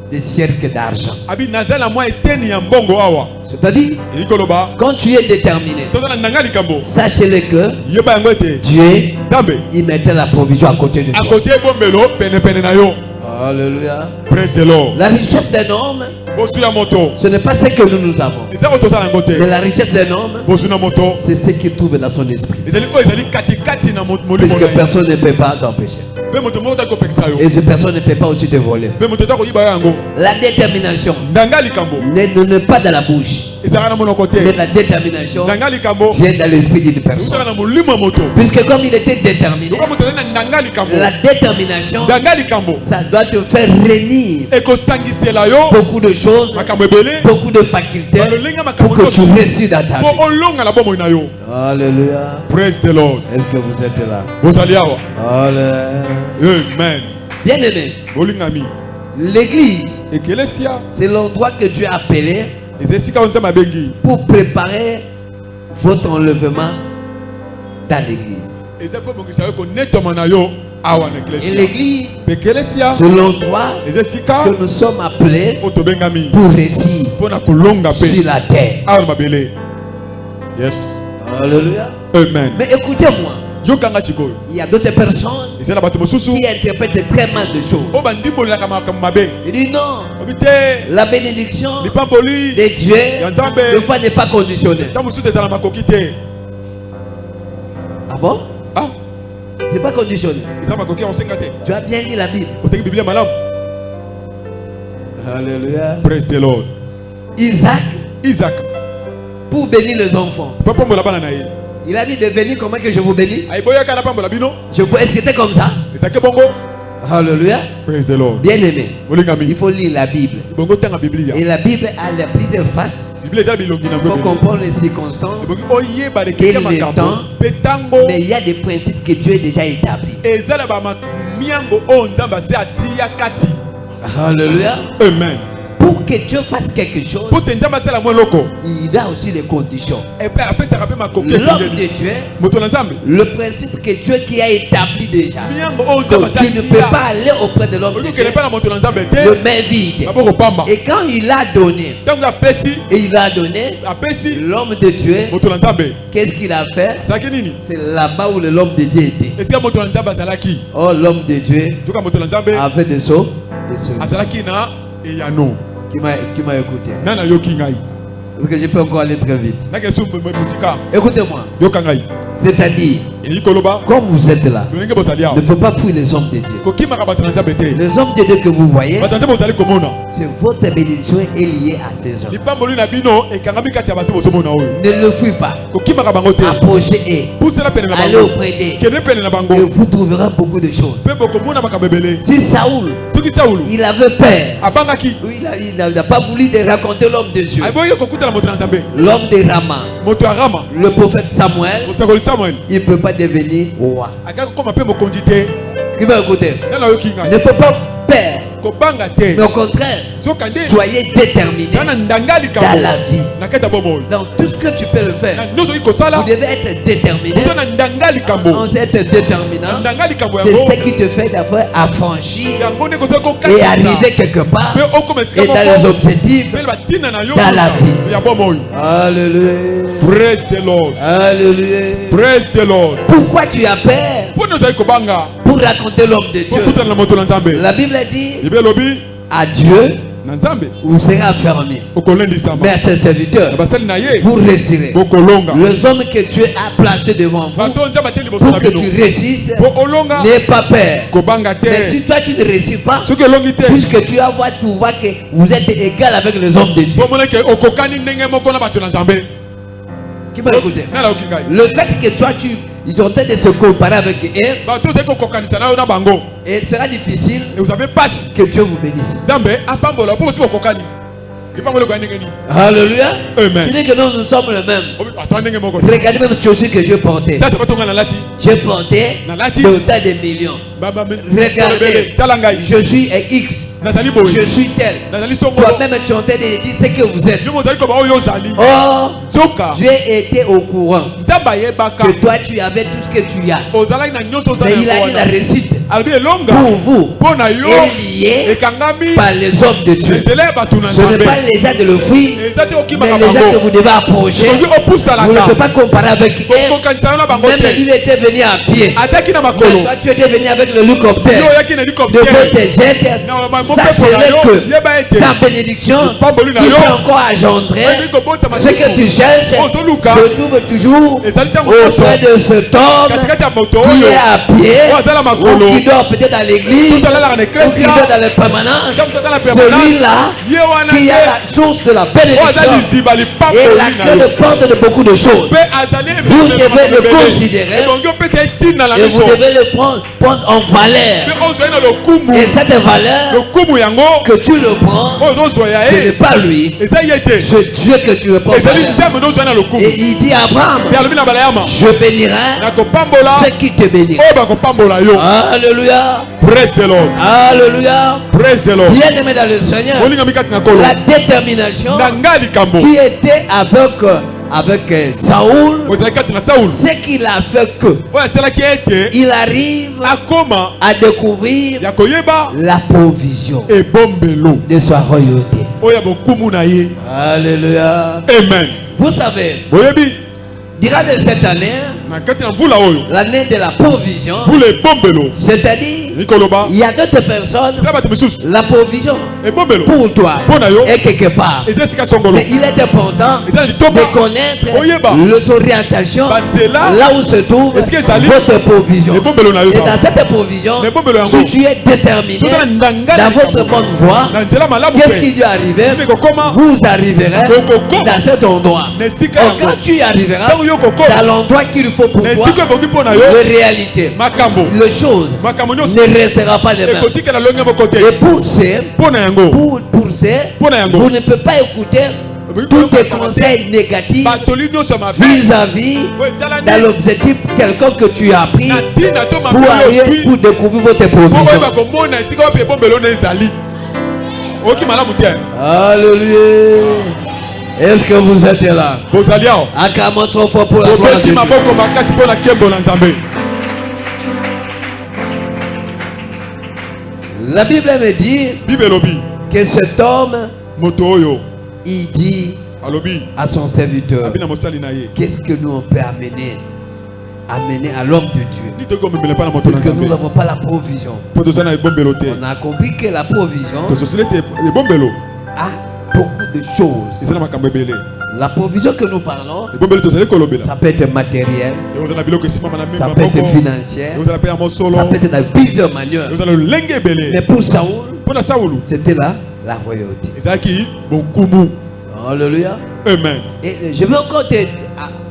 des cercles d'argent. abi naza na mwa eteni ya mbongo awa C'est-à-dire, eyi koloba quand tu es déterminé, toza na ndanga ya likambo sachez-le que yeba yango ete Dieu, nzambe il mettait la provision à côté de toi. akotia ebombelo penepene na yo Alléluia. praise the lord La richesse d'un homme, bosu ya moto ce n'est pas ce que nous avons. eza oyo tozala yango Mais te la richesse d'un homme, bosu na moto c'est ce qu'il trouve dans son esprit. ezali oyo ezali katikati na molimo Puisque na ye personne ne peut pas t'empêcher. mpe moto moko taki kopekisa yo Et cette personne ne peut pas aussi te voler. mpe moto ta koyiba yo yango La détermination ndanga ya likambo n'est pas dans la bouche. ezalaka na monoko Mais te la détermination ndanga ya likambo vient dans l'esprit d'une eutaka personne. na molimo ya moto Puisque comme il était déterminé, lokola moto azali na ndanga ya likambo la détermination, ndanga ya likambo ça doit te faire réunir ekosangisela yo beaucoup de choses, makambo ebele beaucoup de facultés balolenge ya pour makambo que tu nyonso réussisses dans ta vie. mpo olonga na bomoi na yo Alléluia. praise the lord Est-ce que vous êtes là? bozali awa Alléluia. amen Bien aimé, bolingami l'église, ekelesia c'est l'endroit que Dieu a appelé eza esika oyo nzambe abengi pour préparer votre enlèvement dans l'église. eza mpo bongisa yo konetama na yo awa na Et ecclesia l'église, eklesia c'est l'endroit eza esika que nous sommes appelés oyo tobengami pour réussir mpona kolonga sur mpe la terre. awa na mabele. Yes, Alléluia. amen. Mais écoutez-moi, yokanga sikoyo il y a d'autres personnes eza na bato mosusu qui interprètent très mal de choses. oyo bandimbolelaka makambo mabe Il dit non, obi te la bénédiction lipamboli de Dieu, ya nzambe des fois, n'est pas conditionnelle. ntango mosusu ezala makoki te. Ah bon? Ah, C'est pas conditionnel. eza makoki ya kosenga te. Tu as bien lu la Bible. Oteki biblia malamu. Alléluia. Praise the Lord. Isaac, Isaac pour bénir les enfants, mpo pambola bana na ye il a dit de venir comment que je vous bénis. ayiboyaka na pambola bino Est-ce que c'était comme ça? ezalaki bongo. Alléluia. Praise the Lord. Bien aimé, il olingami faut lire la Bible. bongo tanga biblia. Et la Bible a les plusieurs faces. biblia eza bilongi na Il faut ngombe comprendre les circonstances. ebongi oyeba lekeki Quel ya est le makambo temps? mpe ntango Mais il y a des principes que Dieu a déjà établis. eza na bamiango oyo nzambe ase atia kati. Alléluia. Amen. Pour que Dieu fasse quelque chose, po te nzambe asala mwa eloko il a aussi les conditions. epe apesaka mpe makoki L'homme de esengeli Dieu, moto na nzambe le principe que Dieu qui a établi déjà. miango oyo nzambe Donc tu ne peux pas aller auprès de l'homme de Dieu okokende mpe na moto na nzambe de te main vide. maboko pamba. Et quand il a donné, ntango apesi et il a donné, apesi l'homme de Dieu, moto na nzambe qu'est-ce qu'il a fait? asalaki nini C'est là-bas où l'homme de Dieu était. esika moto na nzambe azalaki Oh, l'homme de Dieu nzoka moto na nzambe avait des sauts, des solutions. azalaki na eyano Qui m'a écouté. nani ayoki ngai Parce que je peux encore aller très vite. nakende so mosika Écoutez-moi. yoka ngai C'est-à-dire, elingi koloba comme vous êtes là, lolenge bozali awa ne faut pas fuir les hommes de Dieu. kokimaka bato na nzambe te Les hommes de Dieu que vous voyez, bato na nzambe bozali komona c'est votre bénédiction est liée à ces hommes. lipamboli na bino ekangami kati ya bato bozomona oyo Ne le fuis pas. kokimaka bango te Approchez-et. pusela pene na Allez bango auprès d'eux. kende pene na bango Et vous trouverez beaucoup de choses. mpe bokomona makambo ebele Si Saoul, soki saulu il avait peur, abangaki il n'a pas voulu de raconter l'homme de Dieu. aboyi kokutana moto na nzambe L'homme de Rama, moto ya rama le prophète Samuel, mosakoli samuel il ne peut pas devenir roi. akaki kokoma mpe mokonzi te Qui va écouter? nani ayoki ngai Ne faut pas peur, kobanga te mais au contraire, soka nde soyez déterminés eza na ndanga dans likambo la vie. na kati ya bomoi Dans tout ce que tu peux le faire, na nyonso oki kosala vous devez être déterminé. oza na ndanga likambo On sait être na déterminant. ndanga likambo C'est yango ce qui te fait d'avoir affranchi yango nde kozali et kokatisa arriver quelque part mpe okoma esika et dans les moko objectifs. mpe batina na yo Dans la vie. ya bomoi. Alléluia. Praise the Lord. Alléluia. Praise the Lord. Pourquoi tu as peur? mpona ozali kobanga Pour raconter l'homme de Dieu. kokutana na moto na nzambe La Bible dit bible elobi à Dieu, na nzambe vous serez affermis. okolendisama Mais à ses na serviteurs, basali na ye vous réussirez. bokolonga Les hommes que Dieu a placés devant vous bato nzambe atie liboso pour na que bino tu réussisses, po olonga n'aie pas peur. kobanga Mais te si toi tu ne réussis pas, soki elongi te puisque tu vois que vous êtes égal avec les hommes de Dieu. po omonaki okokani ndenge moko na bato na nzambe Qui m'a écouté? nani ayoki ngai Le fait que toi ils ont tenté de se comparer avec eux, bato ozali kokokanisa na yo na bango et il sera difficile et vous avez pasi que Dieu vous bénisse. nzambe apambola mpo mosi bokokani lipamboli koya ndenge nini Alléluia. Amen. Tu dis que nous sommes les mêmes. ata ndenge moko te Regardez même ce chaussures que je portais. ta sapato ngai nalati J'ai porté nalati d'autant de millions. Regardez, tala ngai je suis X. nazali Je boye suis tel. nazali songolo Toi-même, tu es en train de dire ce que vous êtes. yo mozali koba oyo ozali Oh, zoka Dieu était au courant nzambe ayebaka que toi, tu avais tout ce que tu as. ozalaki na nyonso Mais ozali il a dit la réussite alobi elonga pour vous mpo na yo est liée ekangami par les hommes de Dieu. nzela ya bato na Ce n'est nzambe pas les gens de le fuir, eza te mais okimaka les gens que bango vous devez approcher. okoki Vous ne pouvez opusalaka pas comparer avec eux. kokanisa yo na bango Même te lui, il était venu à pied. ataki na Mais makolo toi, tu étais venu avec le yo hélicoptère. oyaki na De hélicoptère tes jettes, na ça mopepo na serait yo que yeba ete ta bénédiction pamboli na qui yo peut encore engendrer okoki kobotama ce que tu cherches ozoluka se trouve toujours ezali ntango nyonso auprès de cet homme katikati ya moto qui oyo est à pied oyo aza na ou makolo qui dort peut-être dans l'église tozalalaka na ou qui eklesia dort dans les permanences. Nzambe aza na permanence Celui-là ye wana qui a te la source de la oyo aza bénédiction liziba et lipamboli la na clé yo de porte de beaucoup de choses. mpe azali Vous devez le considérer ebongi opesa etina na Et vous miso devez le prendre en valeur. mpe ozwai na lokumu Et cette valeur lokumu yango que tu le prends, oyo ozozwa ya ce n'est ye pas lui, eza ye te c'est Dieu que tu le prends en ezali valeur. nzambe nde ozwai na lokumu Et il dit à Abraham, mpe alobi na balayama je bénirai nakopambola ceux qui te bénissent. oyo bakopambola yo Alléluia. praise the lord Alléluia. praise the lord Bien aimé dans le Seigneur, molingami kati na kolo la détermination na nga likambo qui était avec avec Saoul, ozalaki kati na Saul ce qu'il a fait que oyo asalaki ete il arrive akoma à découvrir ya koyeba la provision ebombelo de sa royauté. oyo ya bokumu na ye. Alléluia. Amen. Vous savez, boyebi durant de cette année, na kati na mvula oyo l'année de la provision, mvula ebombelo c'est-à-dire, nikoloba il y a d'autres personnes, eza bato misusu la provision ebombelo pour toi Pona yo. est quelque part. eza esika songolo Mais il est important eza na litomba de connaître Oyeba. les orientations Banzela. là où se trouve Est-ce que ça lit? votre provision. ebombelo na yo Et dans za cette provision, Mais bon, mais le si yango. tu es déterminé Soki na ndanga dans na votre likambo. bonne voie, na nzela malamu qu'est-ce pe. qui doit arriver? Ndenge kokoma. Vous arriverez Kokokoma. dans cet endroit. Na esika Et yango. quand tu y arriveras, Ntango yo kokoma. dans l'endroit qu'il faut pour na toi, esika ebongi mpo na yo la réalité, makambo les choses makambo nyonso ne restera pas les mêmes. ekotikala longe moko te Et pour ces, mpo na yango pour ces, Pona yango. vous ne pouvez pas écouter tous les conseils négatifs batoli nyonso ya mabe vis-à-vis oyo etalani dans l'objectif quelqu'un que tu as pris na ntina to pour mabe oyo aller oswi pour découvrir votre mpo oyeba provision. komona esika wapi ebombelo na ezali oyoki malamu te Alléluia. Est-ce que vous êtes là? bozali awa Acclamons trop fort pour la gloire de bobeti Dieu. maboko makasi mpo na nkembo na nzambe. La Bible me dit bible elobi que cet homme, moto oyo il dit alobi à son serviteur, abi na mosali na ye qu'est-ce que nous on peut amener à l'homme de Dieu? ni toki omemela mpa na moto na Parce que nous nzambe n'avons pas la provision. mpo toza na ebombelo te On a compris que la provision tososili ete ebombelo a beaucoup de choses. eza na makambo ebele. La provision que nous parlons, ebombelo tozali kolobela ça peut être matériel, ekozala na biloko esimama na ça mima peut être moko financier, ekozala mpe ya mosolo ça peut être dans plusieurs manières. ekozala lolenge Mais ebele. pour Saoul, mpo na saulu c'était la royauté. ezalaki bokumu. Alléluia. Amen. Et je vais encore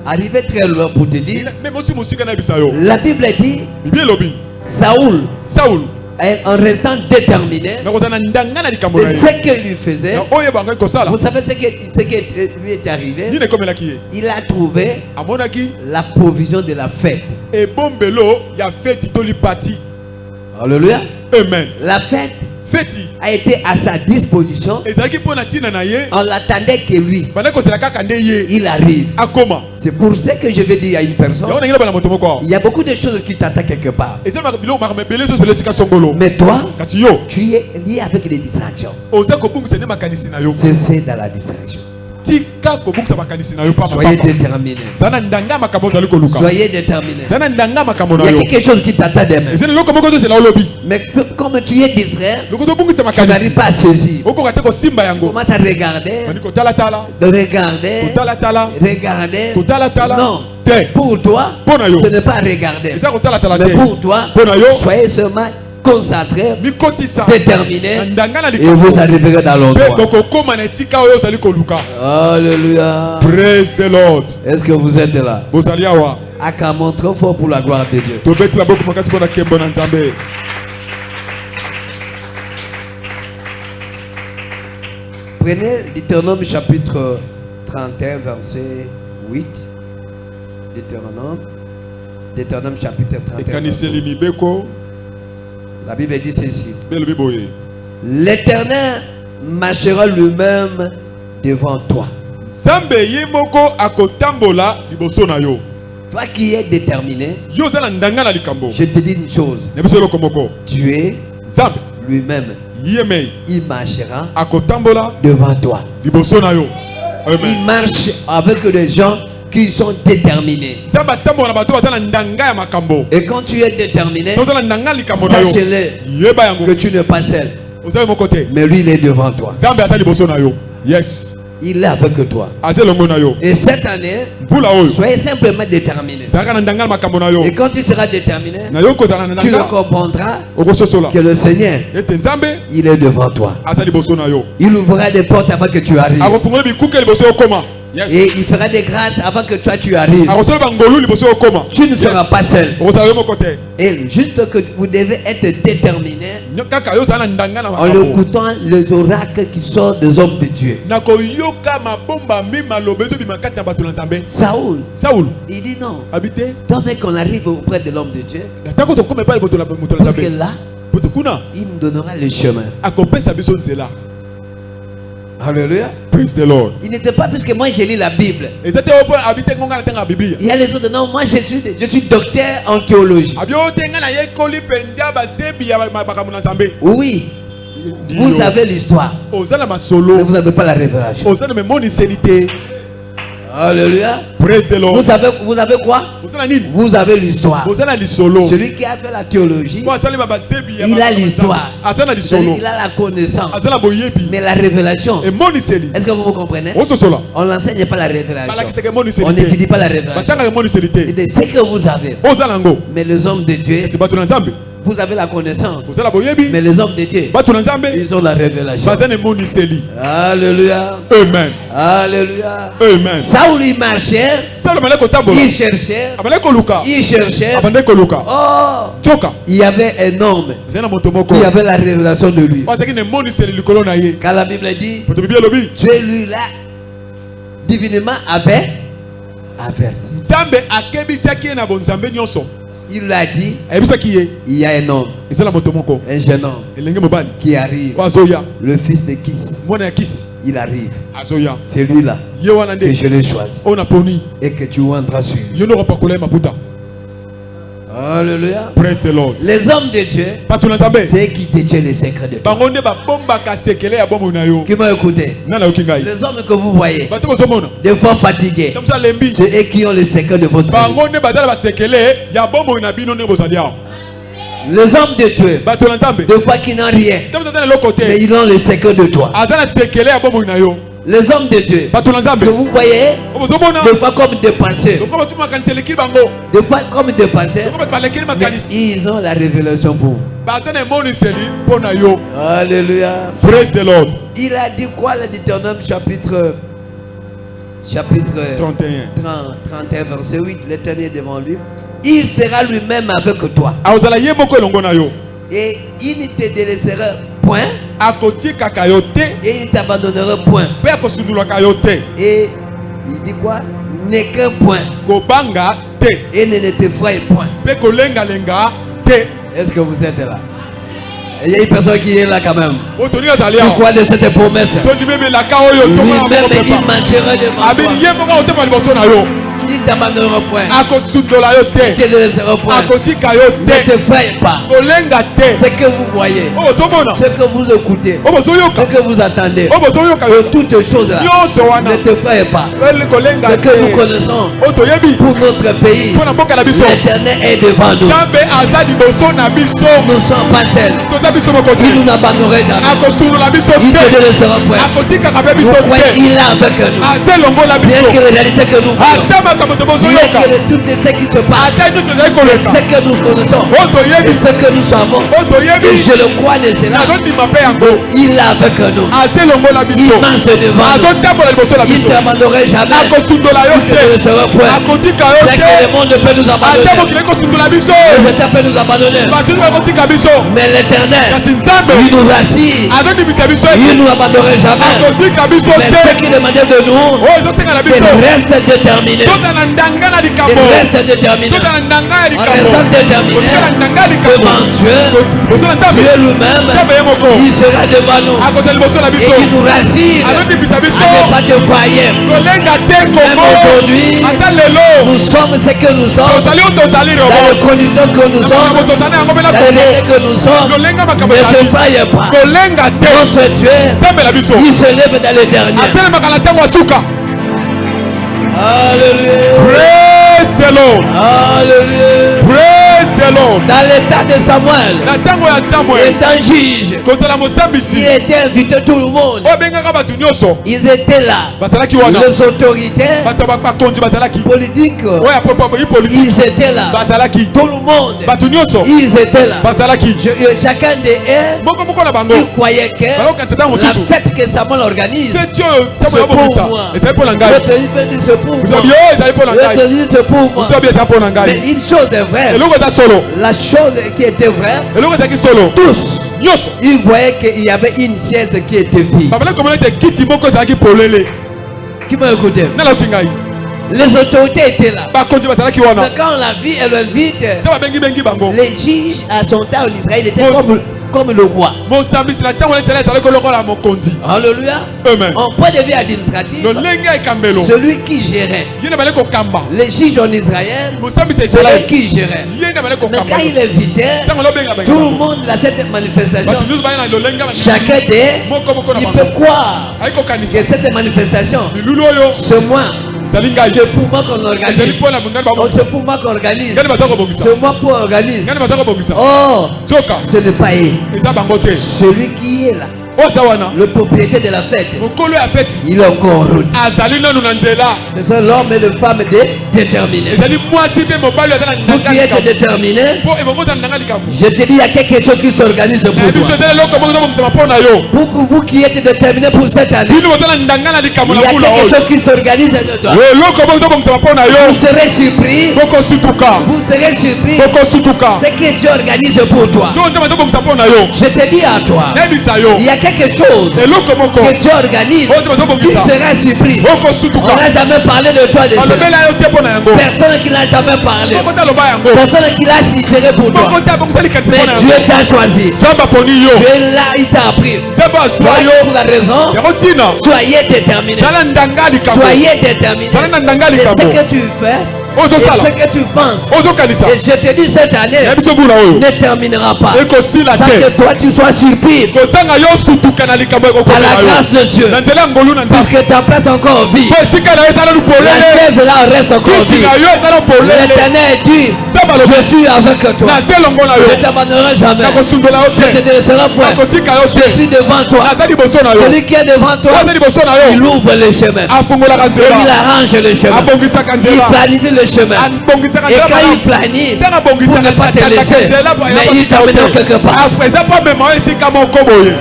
arriver très loin pour te dire, meme osi mosika na yebisa yo la Bible dit, bibi elobi Saoul, saulu en restant déterminé nakozala na ndanga na likambo de na ye ce qu'il lui faisait, na oyo ebangaki kosala vous savez ce qui lui est arrivé? nini ekomelaki ye Il a trouvé amonaki la provision de la fête. ebombelo ya feti to lipati. Alléluia. Amen. La fête feti a été à sa disposition. ezalaki mpo na ntina na ye On l'attendait que lui, bandaki kozela kaka nde ye il arrive. akoma. C'est pour ça que je vais dire à une personne, yango ndenge na moto moko awa il y a beaucoup de choses qui t'attendent quelque part. eza biloko makambo ebele ezozela esika songolo Mais toi, kasi yo tu es lié avec les distractions. oza kobungisa nde makanisi na yo C'est dans la distraction. tika kobungisa makanisi na yo Soyez papa déterminés. za na ndanga makambo ozali koluka Soyez déterminés. za na ndanga makambo Il na y a yo quelque chose qui t'attend demain. eza leloko moko tozela olobi Mais comme tu es distrait, loko tobungisa tu n'arrives makanisi pas à saisir. okoka te kosimba Tu yango commences à regarder, bandi kotalatala regarder, kotalatala regarder. Non. te Pour toi, Mpo na yo. ce n'est pas regarder. eza kotalatala Mais te pour toi, mpo na yo soyez seulement concentrés, mikotisa déterminés, na ndanga na et vous likambo arriverez dans mpe l'endroit. bokokóma na esika oyo ozali koluka. Alléluia. Praise the Lord. Est-ce que vous êtes là? bozali awa Acclamons trop fort pour la gloire de Dieu. tobeti maboko makasi mpo na nkembo na nzambe. Prenez Deutéronome chapitre 31, verset 8. Deutéronome chapitre 31. verset ekaniseli mibeko 8. La Bible dit ceci. mpe elobi boye L'Éternel marchera lui-même devant toi. nzambe ye moko akotambola liboso na yo. Toi qui es déterminé, Yo oza na ndanga na likambo je te dis une chose. na biso eloko moko Tu es nzambe lui-même. ye mei Il marchera akotambola devant toi. liboso na yo. Il Amen. marche avec des gens qui sont déterminés. nzambe atambola na bato baza na ndanga ya makambo Et quand tu es déterminé, oza na ndanga ya likambo na yo sache-le yeba yango que tu n'es pas seul. oza yo moko te Mais lui, il est devant toi. nzambe ata liboso na yo. Yes Il est avec toi. aza elongo na yo. Et cette année, mvula oyo soyez simplement déterminé. zalaka na ndanga ya makambo na yo. Et quand tu seras déterminé, na yo kozala na tu le ndanga comprendras okososola que le Seigneur, ete nzambe il est devant toi. aza liboso na yo. Il ouvrira des portes avant que tu arrives. akofungola bikuke liboso okoma. Yes Et il fera des grâces avant que toi tu arrives. akosala bangolu liboso okoma. Tu ne seras pas seul. okozala yo moko te. Et juste que vous devez être déterminé kaka yo ozala na ndanga na en makambo écoutant les oracles qui sortent des hommes de Dieu. na koyoka mabomba mi maloba ezobima kati na bato na nzambe. Saoul, Saul il dit non. abi te Tant mais qu'on arrive auprès de l'homme de Dieu, natako tokoma epai moto na parce que nzambe là, poto kuna il nous donnera le chemin. akopesa biso nzela. Alléluia. Praise the Lord. Il n'était pas plus que moi, j'ai lu la Bible. Et c'était au point habiter ngonga na tenga Bible. Il y a les autres, non, moi je suis docteur en théologie. Abio tenga na ye koli pendia ba sebi ya bakamu na Nzambe. Oui, vous avez l'histoire, Ozana ma mais solo. vous n'avez pas la révélation. Ozana me monicelité. Alléluia. Praise the Lord. Vous avez quoi? Ozana nini? Vous avez l'histoire. Ozana li solo. Celui qui a fait la théologie, Kwa sali ba sebi ya il a l'histoire. Azana li c'est-à-dire solo. qu'il a la connaissance. Azana boyebi. Mais la révélation, Et moniceli. est-ce que vous comprenez? Oso sola. On n'enseigne pas la Bala révélation. ki seke On moniceli. n'étudie pas la révélation. Batanga moniceli. C'est ce que vous avez. Ozana ngo. Mais les hommes de Dieu, C'est batu na Nzambe. vous avez la connaissance. Ozala boyebi. Mais les hommes de Dieu, Batu na Nzambe. ils ont la révélation. Bazana moniceli. Alléluia. Amen. Alléluia. Amen. Saoul il marchait, Sala maleko tambola. il cherchait, Abane koluka. il cherchait. Abane koluka. Oh, Choka. il y avait un homme Zena motomoko. qui avait la révélation de lui. Parce que ne moniceli likolo na ye. Quand la Bible dit, Poto bibi lobi. Dieu lui là, divinement avait averti. Nzambe akebisaki ye na bonzambe nyonso. Il lui a dit, Ayebisaki ye. il y a un homme, Ezala motomoko. un jeune homme Elenge mobali. qui arrive, Wazoya. le fils de Kis. Mwana ya kisi. Il arrive. Azoya. C'est lui-là Ye wana que nde. je l'ai choisi Ona poni. et que tu vendras sur lui. Yo no pakola mafuta. Alléluia. Praise the Lord. Les hommes de Dieu, Patu na Nzambe. c'est qui détient les secrets de Dieu. Bango nde ba bomba ka sekele ya bomo na yo. Qui m'a écouté? Nana yoki ngai. Les hommes que vous voyez, Bato bozomona. des fois fatigués, Tamsa lembi. c'est eux qui ont les secrets de votre vie. Bango nde bazala ba sekele ya bomo na bino ne bozali awo. Les hommes de Dieu, Bato na Nzambe. des fois qui n'ont rien, Tamsa tana loko mais te. ils ont les secrets de toi. Azala sekele ya bomo na yo. Les hommes de Dieu, Bato na Nzambe. que vous voyez, Bozomona. des fois comme des penseurs, Loko batu makaniseli ki bango. des fois comme des penseurs, Loko batu balekeli mais makanisi. ils ont la révélation pour vous. Bazana moniseli pona yo. Alléluia. Praise the Lord. Il a dit quoi le Deutéronome chapitre 31. 31 verset 8, l'Éternel est devant lui. Il sera lui-même avec toi. Azala ye moko elongo na yo. Et il ne te délaissera point. Akotikaka yo te. Et il ne t'abandonnera point. Pe akosundulaka yo te. Et il dit quoi? N'est qu'un point. Kobanga te. Et ne t'effraie point. Pe kolenga-lenga te. Est-ce que vous êtes là? Il y a une personne qui est là quand même. Otoni azali awa. Pourquoi de cette promesse? Toni meme laka oyo tomona Lui-même, moko il pepa. marchera devant Abini toi. ye moko otema liboso na yo. Il ne t'abandonnera point. Akosundola yo Il ne te. te délaissera point. Akotika yo Ne te. t'effraie pas. Kolenga te. Ce que vous voyez, Obozomona. ce que vous écoutez, ce Obozoyoka. que vous attendez, Obozoyoka de yo. toutes choses là, Nyonso wana. ne t'effraie pas. Kolenga Ce que nous te. connaissons Otoyebi. pour notre pays, Mpona mboka na biso. l'Éternel est devant nous. Nzambe aza liboso na biso. Nous ne sommes pas seuls. Toza biso moko te. Il nous n'abandonnerait jamais. Akosundola biso Il ne te te. délaissera point. Akotikaka pe Nous biso croyons te. qu'il est avec nous. Aza elongola Bien que biso. les réalités que nous voyons, Ata makambo bien tobozoyoka. que tout ce qui se passe, Ata nyonso ezali et koleka. ce que nous connaissons, Oyo et toyebi. ce que nous savons, Oyo et toyebi. je le crois de cela, Nazondima mpe yango. il est avec nous. Aza elongola Il biso. marche devant nous. Azotambola liboso na Il ne biso. t'abandonnerait jamais. Akosundola yo Il ne te te. laissera point. Akotika yo Dès que le te. monde peut nous Ata abandonner, mokili kosundola biso. les États peuvent nous abandonner, Batuni bakotika biso. mais l'Éternel, Kasi Nzambe il nous rassure. azondimisa biso Il ete. ne nous abandonnerait jamais. Akotika biso Mais ce te. qui demandait de nous, Oyo ezosenga na biso. il reste déterminé. Tozala na ndanga na Il likambo. reste déterminé. Tozala na ndanga ya En likambo. restant déterminé Kotikala na ndanga ya likambo. devant Dieu, Liboso na Nzambe. Dieu lui-même, Nzambe ye moko. il sera devant nous. Akozala liboso na Et biso. il nous rassure Azondimisa à biso. ne pas te voyer. Kolenga te Même kongo. aujourd'hui, Ata lelo. nous sommes ce que nous sommes, Tozali oyo tozali dans les robo. conditions que nous Makambo sommes, tozali yango mpe na dans les kongo. états que nous sommes. Lolenga makambo Ne te ezali. voyez pas. Kolenga te. Notre Dieu, Nzambe na biso. il se lève dans les derniers. Atelemaka na ntango ya suka. Alléluia. Praise the Lord. Alléluia. Praise the Lord. Dans l'état de Samuel, Na ntango ya Samuel. étant juge, Kozala il mosambisi. était invité tout le monde. Oyo abengaka bato nyonso. Ils étaient là. Bazalaki wana. Les autorités Bato bakonzi bazalaki. politiques, Oyo apolitique. ils étaient là. Bazalaki. Tout le monde, Bato nyonso. ils étaient là. Bazalaki. Chacun d'eux, Moko moko na bango. il croyait que Balokatisa ntango la mosusu. fête que Samuel organise, Feti oyo c'est Samuel pour abomisa. moi. Ezali mpo na ngai. L'autre dit, c'est pour moi. Ozobi oyo ezali mpo na L'autre ngai. dit, c'est pour moi. Ozobi eza mpo na Mais ngai. une chose est vraie. Eloko eza solo. La chose qui était vraie, Eloko ezalaki solo. tous, Nyonso. ils voyaient qu'il y avait une chaise qui était vide. Babala komona ete kiti moko ezalaki polele. Qui m'a écouté? Nalauki ngai. Les autorités étaient là. Bakonzi bazalaki wana. Mais quand on l'a vu, elle l'invite. Nde babengi bango. Les juges à son temps en Israël étaient comme comme le roi. Mon service la temps on est là avec le roi la mokondi. Alléluia. Amen. En point de vue administratif, Le lenga e kambelo. celui qui gérait Yene bale ko kamba. les juges en Israël, Mon service c'est celui là. qui gérait. Yene bale ko Mais kamba. quand il invitait, Tant lo benga benga. tout le monde dans cette manifestation, Parce que nous ba na le lenga. chacun d'eux, Moko moko na il bango. peut croire Ay ko que kanisa. cette manifestation, Lulu oyo. ce mois, Salinga c'est pour moi qu'on Ezali organise. pona mungani ba Oh, c'est pour moi qu'on organise. Ngani batako bongisa. C'est moi pour organiser. Ngani batako bongisa. Oh, Joka. ce n'est pas eux. Eza bango te. Celui qui est là, Oza wana. le propriétaire de la fête, Mokolo ya peti. il est encore en route. Azali nanu na nzela. Ce sont l'homme et la femme déterminés. Ezali mwasi pe mobali ata na Vous qui êtes ndanga. déterminés, Po ebongota ndanga likambo. je te dis, il y a quelque chose qui s'organise pour Na biso toi. tele loko bongo bongisa mapona yo. Pour vous qui êtes déterminés pour cette année, Bino botana ndanga na likambo il y na a kula quelque oyo. chose qui s'organise de toi. Yo loko bongo bongisa mapona Vous yo. serez surpris. Boko sutuka. Vous serez surpris. Boko sutuka. Ce que Dieu organise pour toi. To ndama to bongisa mapona yo. Je te dis à toi, Nebisa yo. il y a quelque chose Eloko moko. que Dieu organise. Tu seras surpris. Boko On sutuka. n'a jamais parlé de toi de ça. Alobela yo te pona yango. Personne qui n'a jamais parlé. Boko ta loba yango. Personne qui l'a suggéré pour toi. Boko ta bongisa likati Mais pona Dieu yango. t'a choisi. Zamba poni yo. Tu es là, il t'a appris. Zamba Voilà aswa yo. pour la raison. Yango tina. Soyez déterminés. Zala ndanga likambo. Soyez déterminés. Zala na ndanga Et ce likambo. que tu fais, Ozo et sala. ce que tu penses, Ozo kanisa. et je te dis cette année, Ya biso buna oyo. ne terminera pas. Ekosila Sans te. que toi tu sois surpris Kozanga yo sutuka na likambo par ekokomela la yo. grâce de Dieu. Na nzela ngolu na nzambe. Puisque ta place encore vit. Po esika na yo ezala La lupolele. chaise là reste encore Kiti vide. na yo ezala polele. L'éternel dit, je suis avec toi. Na se longo na Je yo. ne t'abandonnerai jamais. Na kosundola yo Je te te. délaisserai point. Na kotika yo Je te. suis devant toi. Naza liboso na yo. Celui qui est devant toi, Naza liboso na il yo. ouvre le chemin. Afungolaka Et il nzela. arrange le chemin. Abongisaka Il nzela. planifie le chemin. Abongisaka Et nzela. quand il planifie, Tanga pour bongisaka ne pas te laisser, mais il t'emmène quelque part. eza pas mema yo esika moko boye.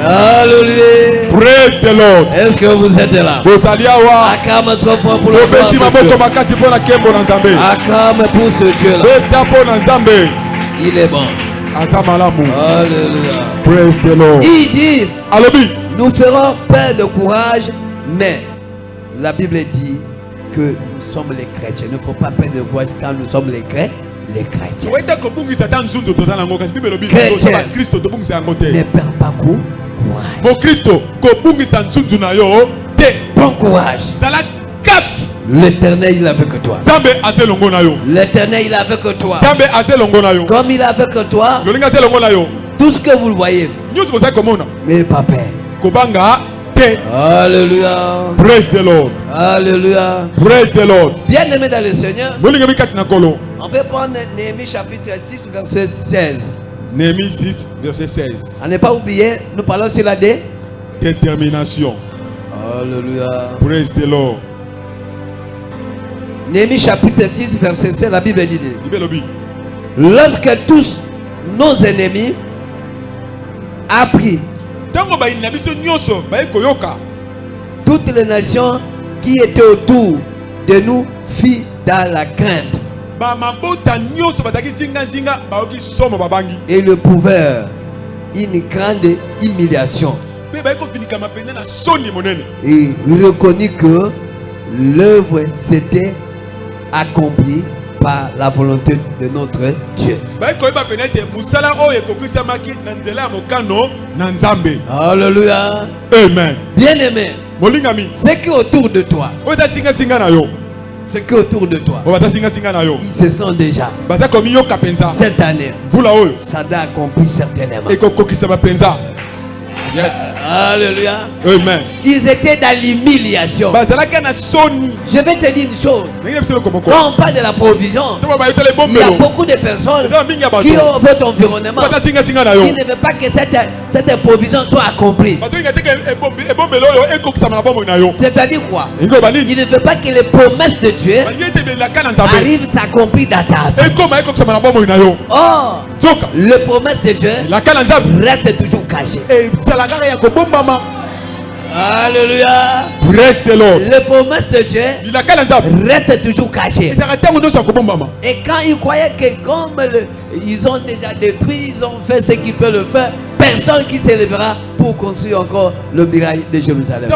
Alléluia. Praise the Lord. Est-ce que vous êtes là? Bozali awa. Acclame trop fort pour le Tobeti gloire de Dieu. maboko makasi mpo na nkembo na nzambe. Acclame pour ce Dieu-là. Beta mpo na nzambe. Il est bon. Aza malamu. Alléluia. Praise the Lord. Il dit, Alobi. nous ferons peur de courage, mais la Bible dit que nous sommes les chrétiens. Il ne faut pas perdre de courage quand nous sommes les chrétiens. Oita kobungisa ta nzunzu toza nango kasi Bible lobi Chrétien. toza ba Kristo tobungisa yango te. Ne perds pas courage. Mo Kristo kobungisa nzunzu na yo te. Prends courage. Zala kasi. L'éternel, il est avec toi. Zambe aze longo na yo. L'éternel, il est avec toi. Zambe aze longo na yo. Comme il est avec toi, Yolinga aze longo na yo. tout ce que vous voyez, Nyusu bosa komona. mais pas peur. Kobanga te. Alléluia. Praise the Lord. Alléluia. Praise the Lord. Bien aimé dans le Seigneur, Molinga mikati na kolo. on peut prendre Néhémie chapitre 6, verset 16. Néhémie 6 verset 16. À ne pas oublier, nous parlons sur la dé. Détermination. Alléluia. Praise the Lord. Néhémie chapitre 6, verset 16, la Bible dit, Bible lobi. lorsque tous nos ennemis appris, Tango ba ina biso nyonso ba ekoyoka. toutes les nations qui étaient autour de nous firent dans la crainte Ba mabota nyonso bataki zinga zinga ba oki somo babangi. et le pouvèrent une grande humiliation Pe ba eko finika mapende na soni monene. et reconnut que l'œuvre s'était accomplie par la volonté de notre Dieu. Ba eko ba penete musala oyo ekokisa maki na nzela ya mokano na nzambe. Alléluia. Amen. Bien-aimé, Molingami. ce qui est autour de toi, Oyo ta singa singa na yo. ce qui est autour de toi, Oyo ta singa singa na yo. ils se sont déjà, Baza komi yo kapenza. cette année, Vula oyo. ça doit accomplir certainement. Ekokokisa bapenza. Yes. Alléluia. Amen. Ils étaient dans l'humiliation. Bazalaka na soni. Je vais te dire une chose. Ndenge biso komoko. Quand on parle de la provision, Taba ba yotele il y a bombelo. beaucoup de personnes Eza mingi ya qui bato. ont votre environnement. Bata singa singa na yo. Ils ne veulent pas que cette provision soit accomplie. Bato inga teke ebombelo oyo ekokisa na bombo na yo. C'est-à-dire quoi? Ingo banini. Il ne veut pas que les promesses de Dieu Balingi te belaka na nzambe. arrivent s'accomplir dans ta vie. Ekoma ekokisa na bombo na yo. Or, Zoka. les promesses de Dieu La kana nzambe. restent toujours cachées. E salaka ya kobombama. Alléluia. Praise the Lord. Les promesses de Dieu La kana nzambe. restent toujours cachées. Ezaka tango nyonso ya kobombama. Et quand ils croyaient que ils ont déjà détruit, ils ont fait ce qu'ils peuvent le faire, personne qui s'élèvera pour construire encore le miracle de Jérusalem.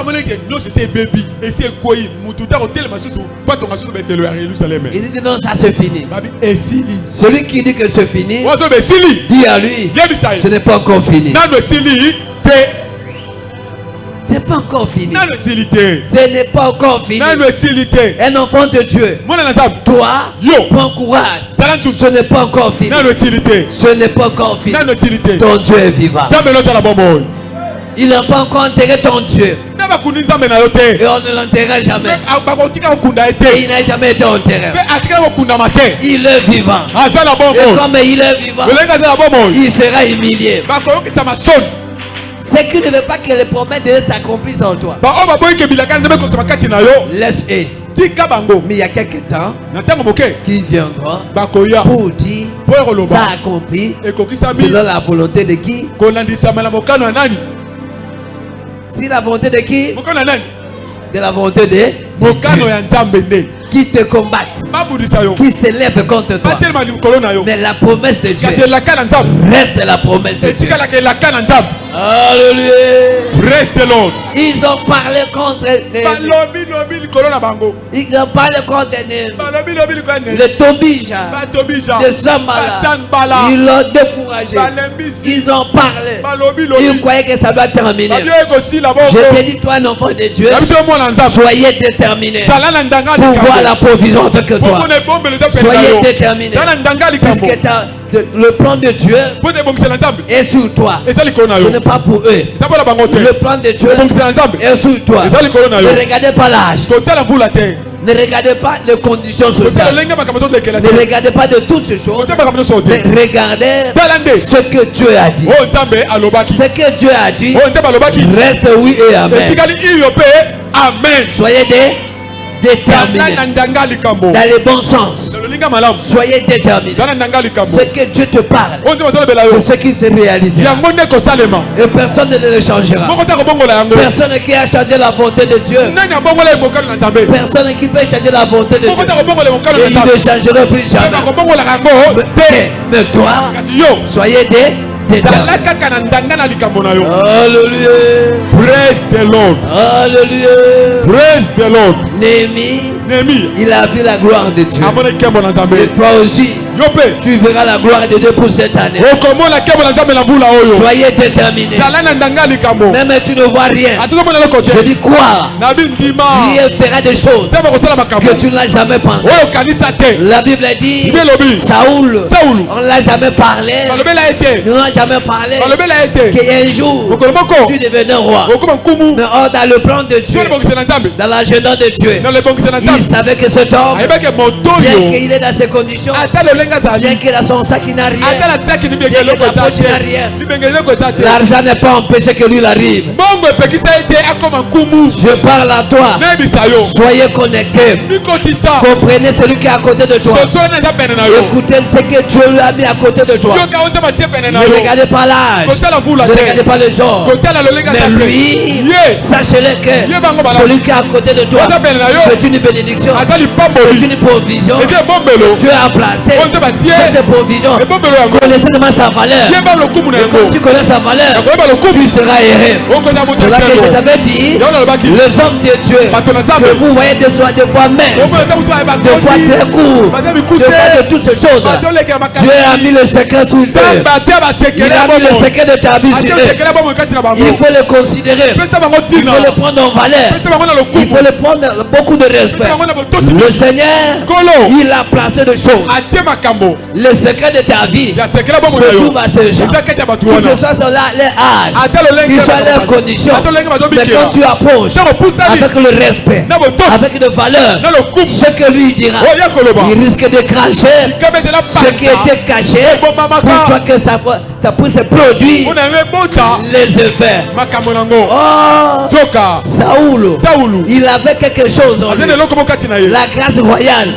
Il dit non, ça se finit. Celui qui dit que c'est fini, dit à lui, ce n'est pas encore fini. C'est pas encore fini. Ce n'est pas encore fini. Un enfant de Dieu, toi, prends courage. Ce n'est pas encore fini. Ce n'est pas encore fini. Ton Dieu est vivant. Il n'a pas encore enterré ton Dieu. Et on ne l'enterrera jamais. Et il n'a jamais été enterré. Il est vivant. Et comme il est vivant, il sera humilié. Ce qui ne veut pas que les promesses de Dieu s'accomplissent en toi. Laisse-les. Mais il y a quelques temps qui viendra pour dire ça accompli selon la volonté de qui? Si la volonté de qui? De la volonté de Dieu. Qui te combattent, qui s'élèvent contre toi. Mais la promesse de Dieu reste la promesse de Dieu. Alléluia. Ils ont parlé contre ils ont parlé contre le Tobija de Sambala. Ils l'ont découragé. Ils ont parlé. Ils croyaient que ça doit terminer. Je te dis, toi, un enfant de Dieu, soyez déterminé pour voir la provision avec toi. Soyez déterminé. Puisque le plan de Dieu est sur toi. Ce n'est pas pour eux. Le plan de Dieu est sur toi. Ne regardez pas l'âge. Ne regardez pas les conditions sociales. Ne regardez pas de toutes ces choses. Mais regardez ce que Dieu a dit. Ce que Dieu a dit reste oui et amen. Soyez déterminés dans le bon sens. Soyez déterminés. Ce que Dieu te parle, c'est ce qui se réalisera. Et personne ne le changera. Personne qui a changé la volonté de Dieu. Personne qui peut changer la volonté de Dieu. Et il ne changera plus jamais. Mais toi, soyez déterminés. Alléluia. Praise the Lord. Alléluia. Praise the Lord. Néhémie, il a vu la gloire de Dieu. Et toi aussi, tu verras la gloire de Dieu pour cette année. Soyez déterminés. Même tu ne vois rien. Je dis quoi? Dieu fera des choses que tu n'as jamais pensé. La Bible dit Saoul, on ne l'a jamais parlé. Nous n'avons jamais parlé qu'un jour tu devenais roi. Mais dans le plan de Dieu, dans l'agenda de Dieu, il savait que cet homme, bien qu'il est dans ces conditions, bien qu'il a son sac, il n'a rien, bien qu'il a sa poche, il n'a rien, l'argent n'est pas empêché que lui l'arrive. Je parle à toi. Soyez connectés. Comprenez celui qui est à côté de toi. Écoutez ce que Dieu lui a mis à côté de toi. Ne regardez pas l'âge, ne regardez pas le genre, mais lui, sachez-le que celui qui est à côté de toi, c'est une bénédiction, c'est une provision. Dieu a placé cette provision. Connaissez sa valeur. Et quand tu connais sa valeur, tu seras heureux. C'est là que je t'avais dit, les hommes de Dieu que vous voyez des fois minces, des fois très courts, des fois de toutes ces choses, Dieu a mis le secret sur eux. Il a mis le secret de ta vie sur eux. Il faut le considérer. Il faut le prendre en valeur. Il faut le prendre beaucoup de respect. Le Seigneur, il a placé des choses. Le secret de ta vie se trouve à ces gens. Que ce soit sur leur âge, que ce soit leurs conditions. Mais quand tu approches avec le respect, avec de valeur, ce que lui dira, il risque de cracher ce qui était caché pour toi que ça puisse produire les effets. Oh, Saoul, il avait quelque chose en lui, la grâce royale.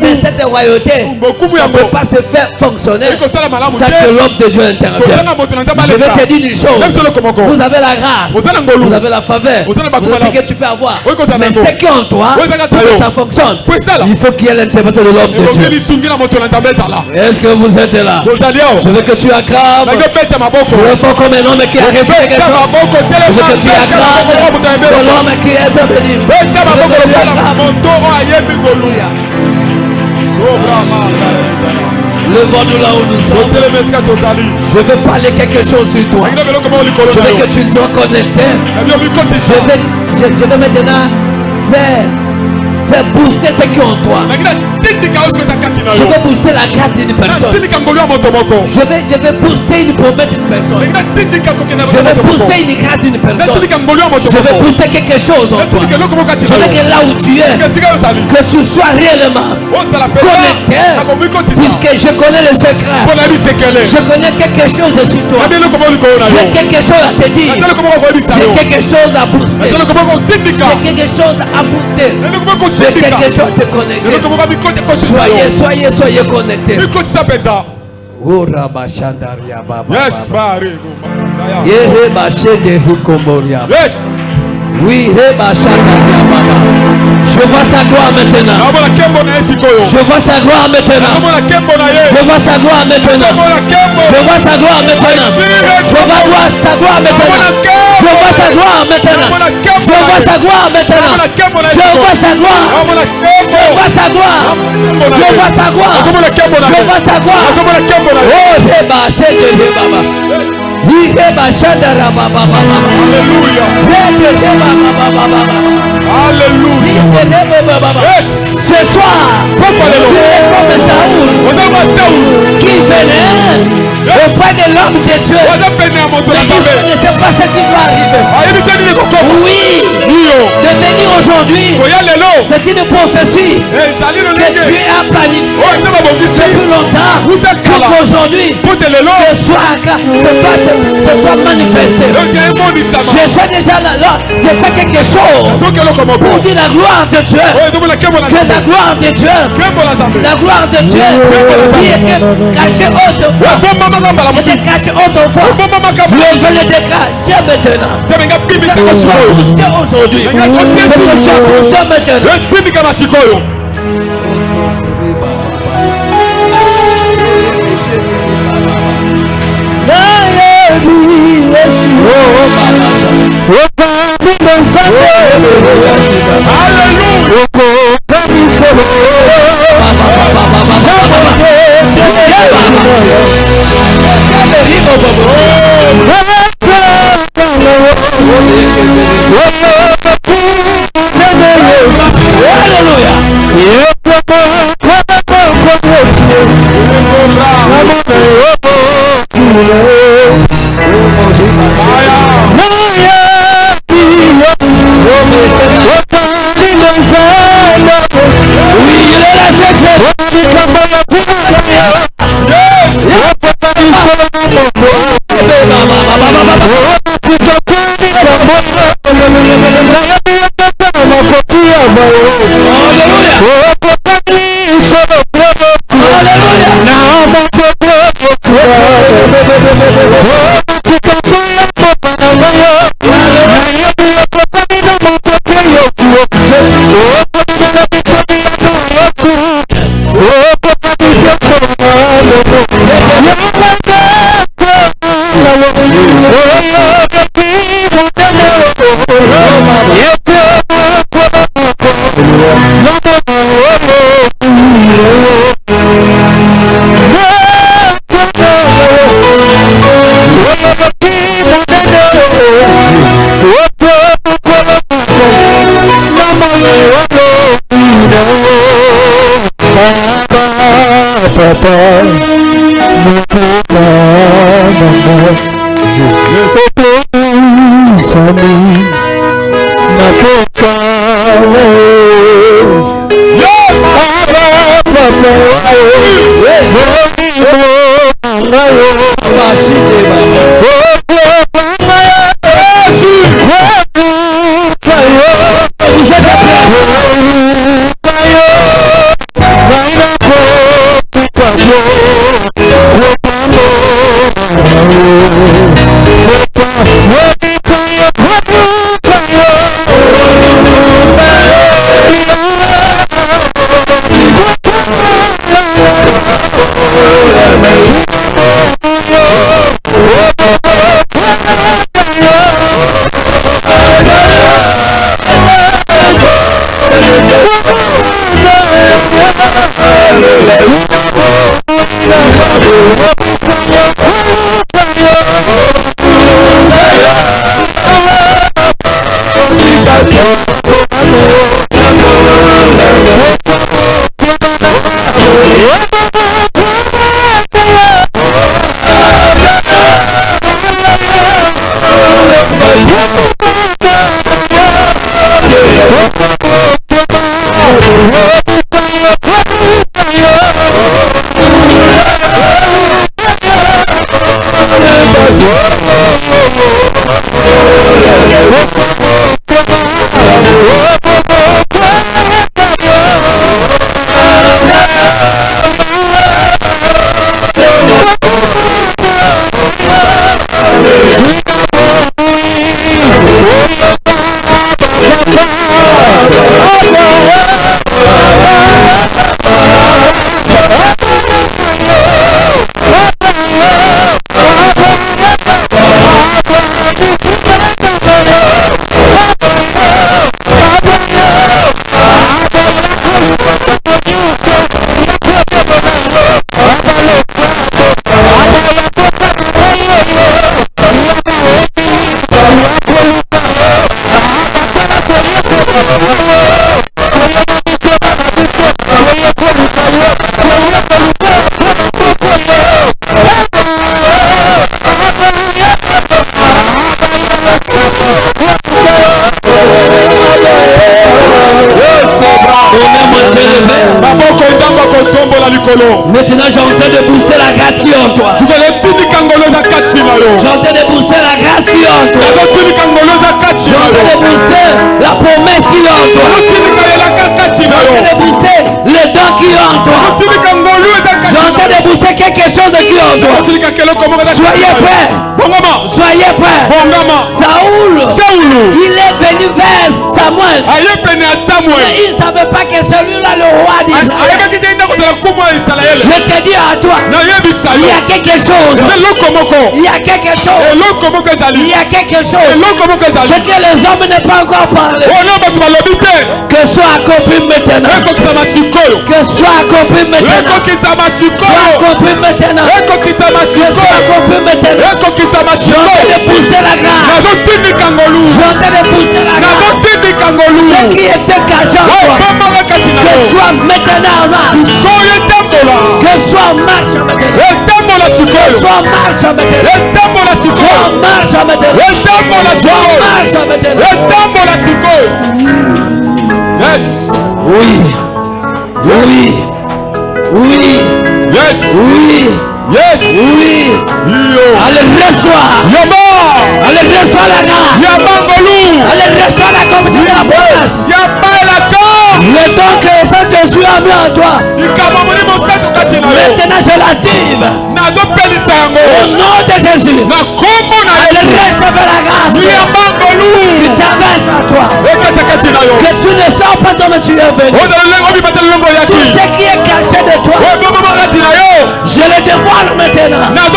Mais cette royauté ne peut pas se faire fonctionner sans que l'homme de Dieu intervienne. Je vais te dire une chose. Vous avez la grâce, vous avez la faveur, vous avez ce que tu peux avoir. Mais ce qui est en toi, pour que ça fonctionne, il faut qu'il y ait l'intervention de l'homme de Dieu. Est-ce que vous êtes là? Je veux que tu acclames. acclames. Plus fort comme un homme qui a reçu quelque chose. Je veux que tu acclames de l'homme qui est béni. Je veux que tu acclames. Levons-nous là où nous sommes. Je veux parler quelque chose sur toi. Je veux que tu sois connecté. Je vais maintenant faire booster ce qui est en toi. Je vais booster la grâce d'une personne. Je vais booster une promesse d'une personne. Je vais booster une grâce d'une personne. Je vais booster quelque chose en toi. Je veux que là où tu es, que tu sois réellement connecté. Puisque je connais le secret. Je connais quelque chose sur toi. J'ai quelque chose à te dire. J'ai quelque chose à booster. J'ai quelque chose à booster. J'ai quelque chose à te connecter. Soyez connectés. Oh Rabashandaria Baba. Yes, Yes. Oui, Rabashandaria Baba. Je vois sa gloire maintenant. Je vois sa gloire maintenant. Je vois sa gloire maintenant. Je vois sa gloire maintenant. Je vois sa gloire maintenant. Je vois sa gloire maintenant. Je vois sa gloire maintenant. Je vois sa gloire. Je vois sa gloire. Je vois sa gloire. Je vois sa gloire. Oh, Reba, Shede, Baba. Reba, Shadara, Baba, Baba. Alléluia. Reba, Baba, Baba. Alléluia. Yes. Ce soir, tu es comme Saoul qui venait auprès de l'homme de Dieu. Mais il ne sait pas ce qui va arriver. Oui, de venir aujourd'hui, c'est une prophétie que Dieu a planifiée depuis longtemps pour qu'aujourd'hui ce soit manifesté. Je sais déjà là, je sais quelque chose pour dire la gloire de Dieu. Que la gloire de Dieu, la gloire de Dieu qui était cachée autrefois, était cachée autrefois, je veux le déclarer maintenant. Que ce soit boosté aujourd'hui. Que ce soit boosté maintenant. Whoa. Maintenant, j'ai en train de booster la grâce qui est en toi. J'ai en train de booster la grâce qui est en toi. J'ai en train de booster la promesse qui est en toi. J'ai en train de booster le don qui est en toi. J'ai en train de booster quelque chose qui est en toi. Soyez prêts. Soyez prêts. Saoul, il est venu vers Samuel. Mais il ne savait pas que celui-là le roi d'Israël. Je te dis à toi, il y a quelque chose. Il y a quelque chose. Il y a quelque chose. Ce que les hommes n'ont pas encore parlé. Que soit accompli maintenant. Que soit accompli maintenant. Soit accompli maintenant. Soit accompli maintenant. Je vais booster la grâce. Je vais booster la grâce. Ce qui était caché en toi. Que soit maintenant en marche. Que soit en marche maintenant. Que soit en marche maintenant. Soit en marche maintenant. Soit en marche maintenant. Yes. Oui. Oui. Oui. Yes. Oui. Yes. Oui. Allez, reçois. Allez, reçois la grâce. Allez, reçois la commission de la promesse. Le don que le Saint-Jésus a mis en toi. Maintenant je l'active. Au nom de Jésus. Allez, recevoir la grâce qui traverse à toi. Que tu ne sors pas comme tu es venu. Tout ce qui est caché de toi, je le dévoile maintenant. Au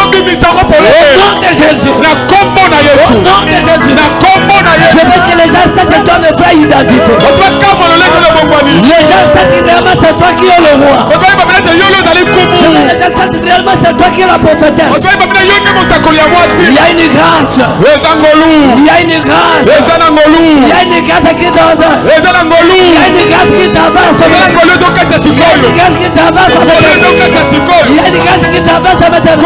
nom de Jésus. Au nom de Jésus. Je veux que les gens sachent que toi ne vraie identité. Les gens sachent réellement c'est toi qui es le roi. Je veux que les gens sachent réellement c'est toi qui es la prophétesse. Il y a une grâce. Il y a une grâce. Il y a une grâce qui t'entend. Il y a une grâce qui t'avance. Il y a une grâce qui t'avance. Il y a une grâce qui t'avance maintenant. Il y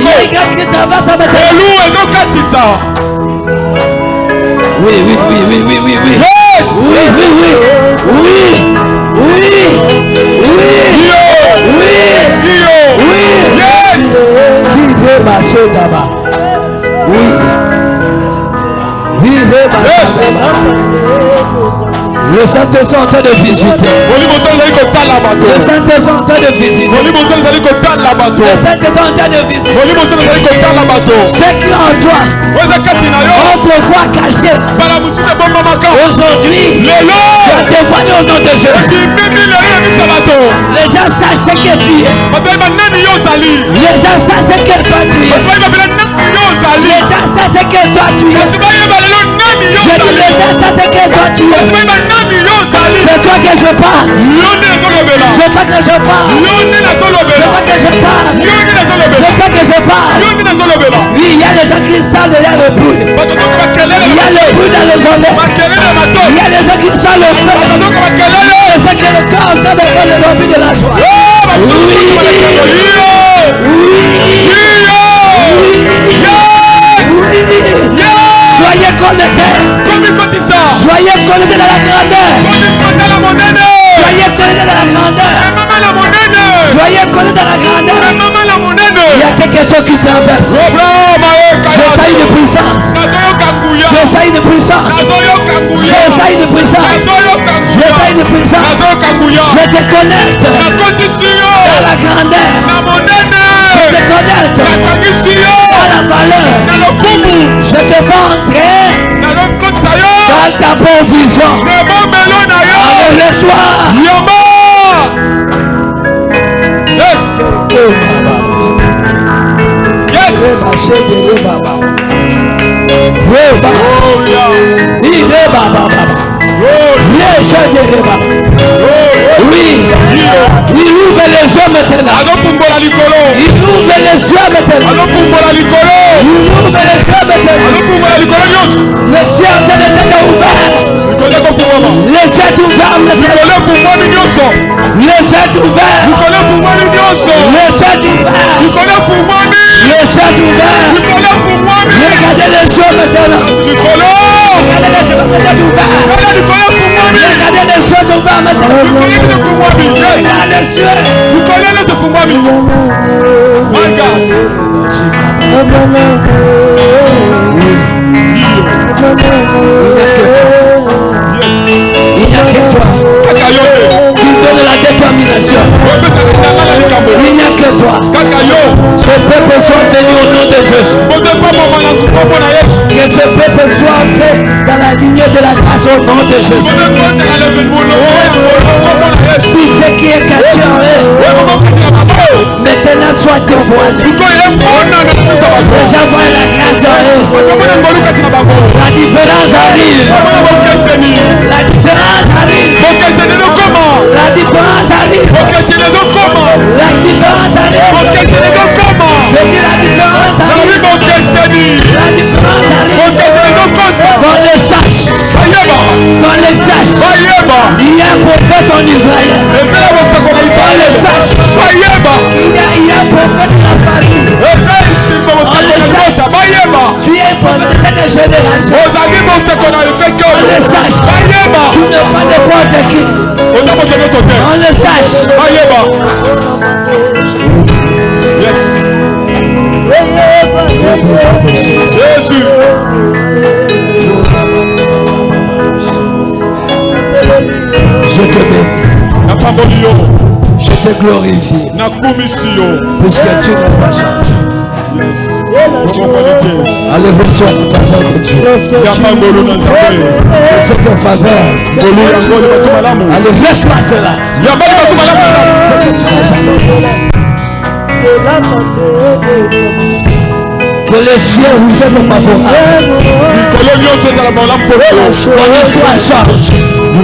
a une grâce qui t'avance maintenant. Oui, oui, oui, oui, oui, oui, oui. Yes. Oui, oui, oui. Oui. Oui. Oui. Oui. Oui. Yes. Qui veut marcher là-bas? Oui. Oui, veut marcher là-bas. Le Saint-Esprit est en train de visiter. Le Saint-Esprit est en train de visiter. Le Saint-Esprit est en train de visiter. Ce qui est en toi, autrefois caché, aujourd'hui, tu as dévoilé au nom de Jésus. Les gens sachent ce que tu es. Les gens sachent ce que toi tu es. Les gens sachent ce que toi tu es. Je dis les gens sachent ce que toi tu es. C'est toi que je parle. C'est toi que je parle. C'est toi que je parle. C'est toi que je parle. Oui, il y a des gens qui sentent derrière le bruit. Il y a le bruit dans les oreilles. Il y a des gens qui sentent le bruit. C'est que le corps est en train de faire le bruit de la joie. Soyez connectés. Soyez connectés dans la grandeur. Soyez Soyez connus dans la grandeur. Il y a quelque chose qui t'inverse. Je sens une puissance. Je sens une puissance. Je sens une puissance. Je sens une puissance. Je te connecte dans la grandeur. Je te connecte dans la valeur. Je te fais entrer dans ta bonne vision. Allez, le soir. Yes. Yes. Oui, il ouvre les yeux maintenant. Il ouvre les yeux maintenant. Il ouvre les yeux maintenant. Le ciel est ouvert. Les yeux ouverts maintenant. Les yeux ouverts. Regardez les yeux maintenant. Regardez les yeux ouverts. Regardez les yeux ouverts maintenant. Regardez les yeux. My God. Il n'y a que toi qui donne la détermination. Il n'y a que toi. Ce peuple soit béni au nom de Jésus. Que ce peuple soit entré dans la lignée de la grâce au nom de Jésus. Tout ce qui est caché en eux maintenant soit dévoilé. Déjà vois la grâce en eux. La différence arrive. La différence arrive. La différence arrive. La différence arrive. Je dis la différence arrive. La différence arrive. Qu'on le sache. Qu'on le sache. Il y a un prophète en Israël. Qu'on le sache. Il y a un prophète dans la famille. On le sache. Tu es un prophète de cette génération. On le sache. Tu n'es pas n'importe qui. On le sache. Yes. Jésus. Je te bénis. Je te glorifie. Puisque tu n'as pas changé. Allez, reçois la faveur de Dieu. Cette faveur. Allez, reçois cela. Ce que tu n'as jamais reçu. Que le ciel vous soit favorable. Ton histoire change.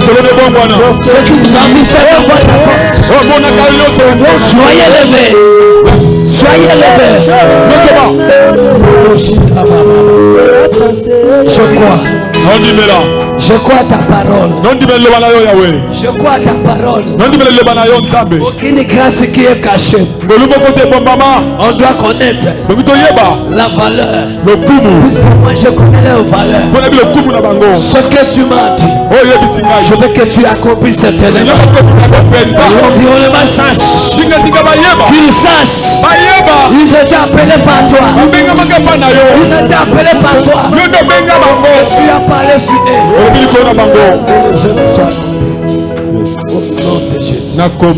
Ce qui vous a mis faire dans votre force. Soyez levés. Soyez levés. Je crois. Je crois à ta parole. Je crois à ta parole. Aucune grâce qui est cachée. On doit connaître la valeur. Puisque moi je connais la valeur. Ce que tu m'as dit, je veux que tu accomplisses cette élément. L'environnement sache. Qu'il sache. Il veut t'appeler par toi. Il veut t'appeler par toi. Tu as parlé sur eux. Et le jeune soit au nom de Jésus. Est-ce qu'on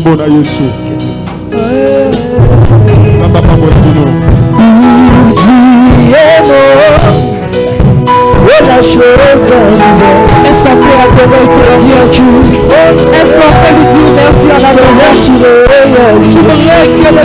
peut adorer ce Dieu? Est-ce qu'on peut lui dire merci à la louange? Je voudrais que le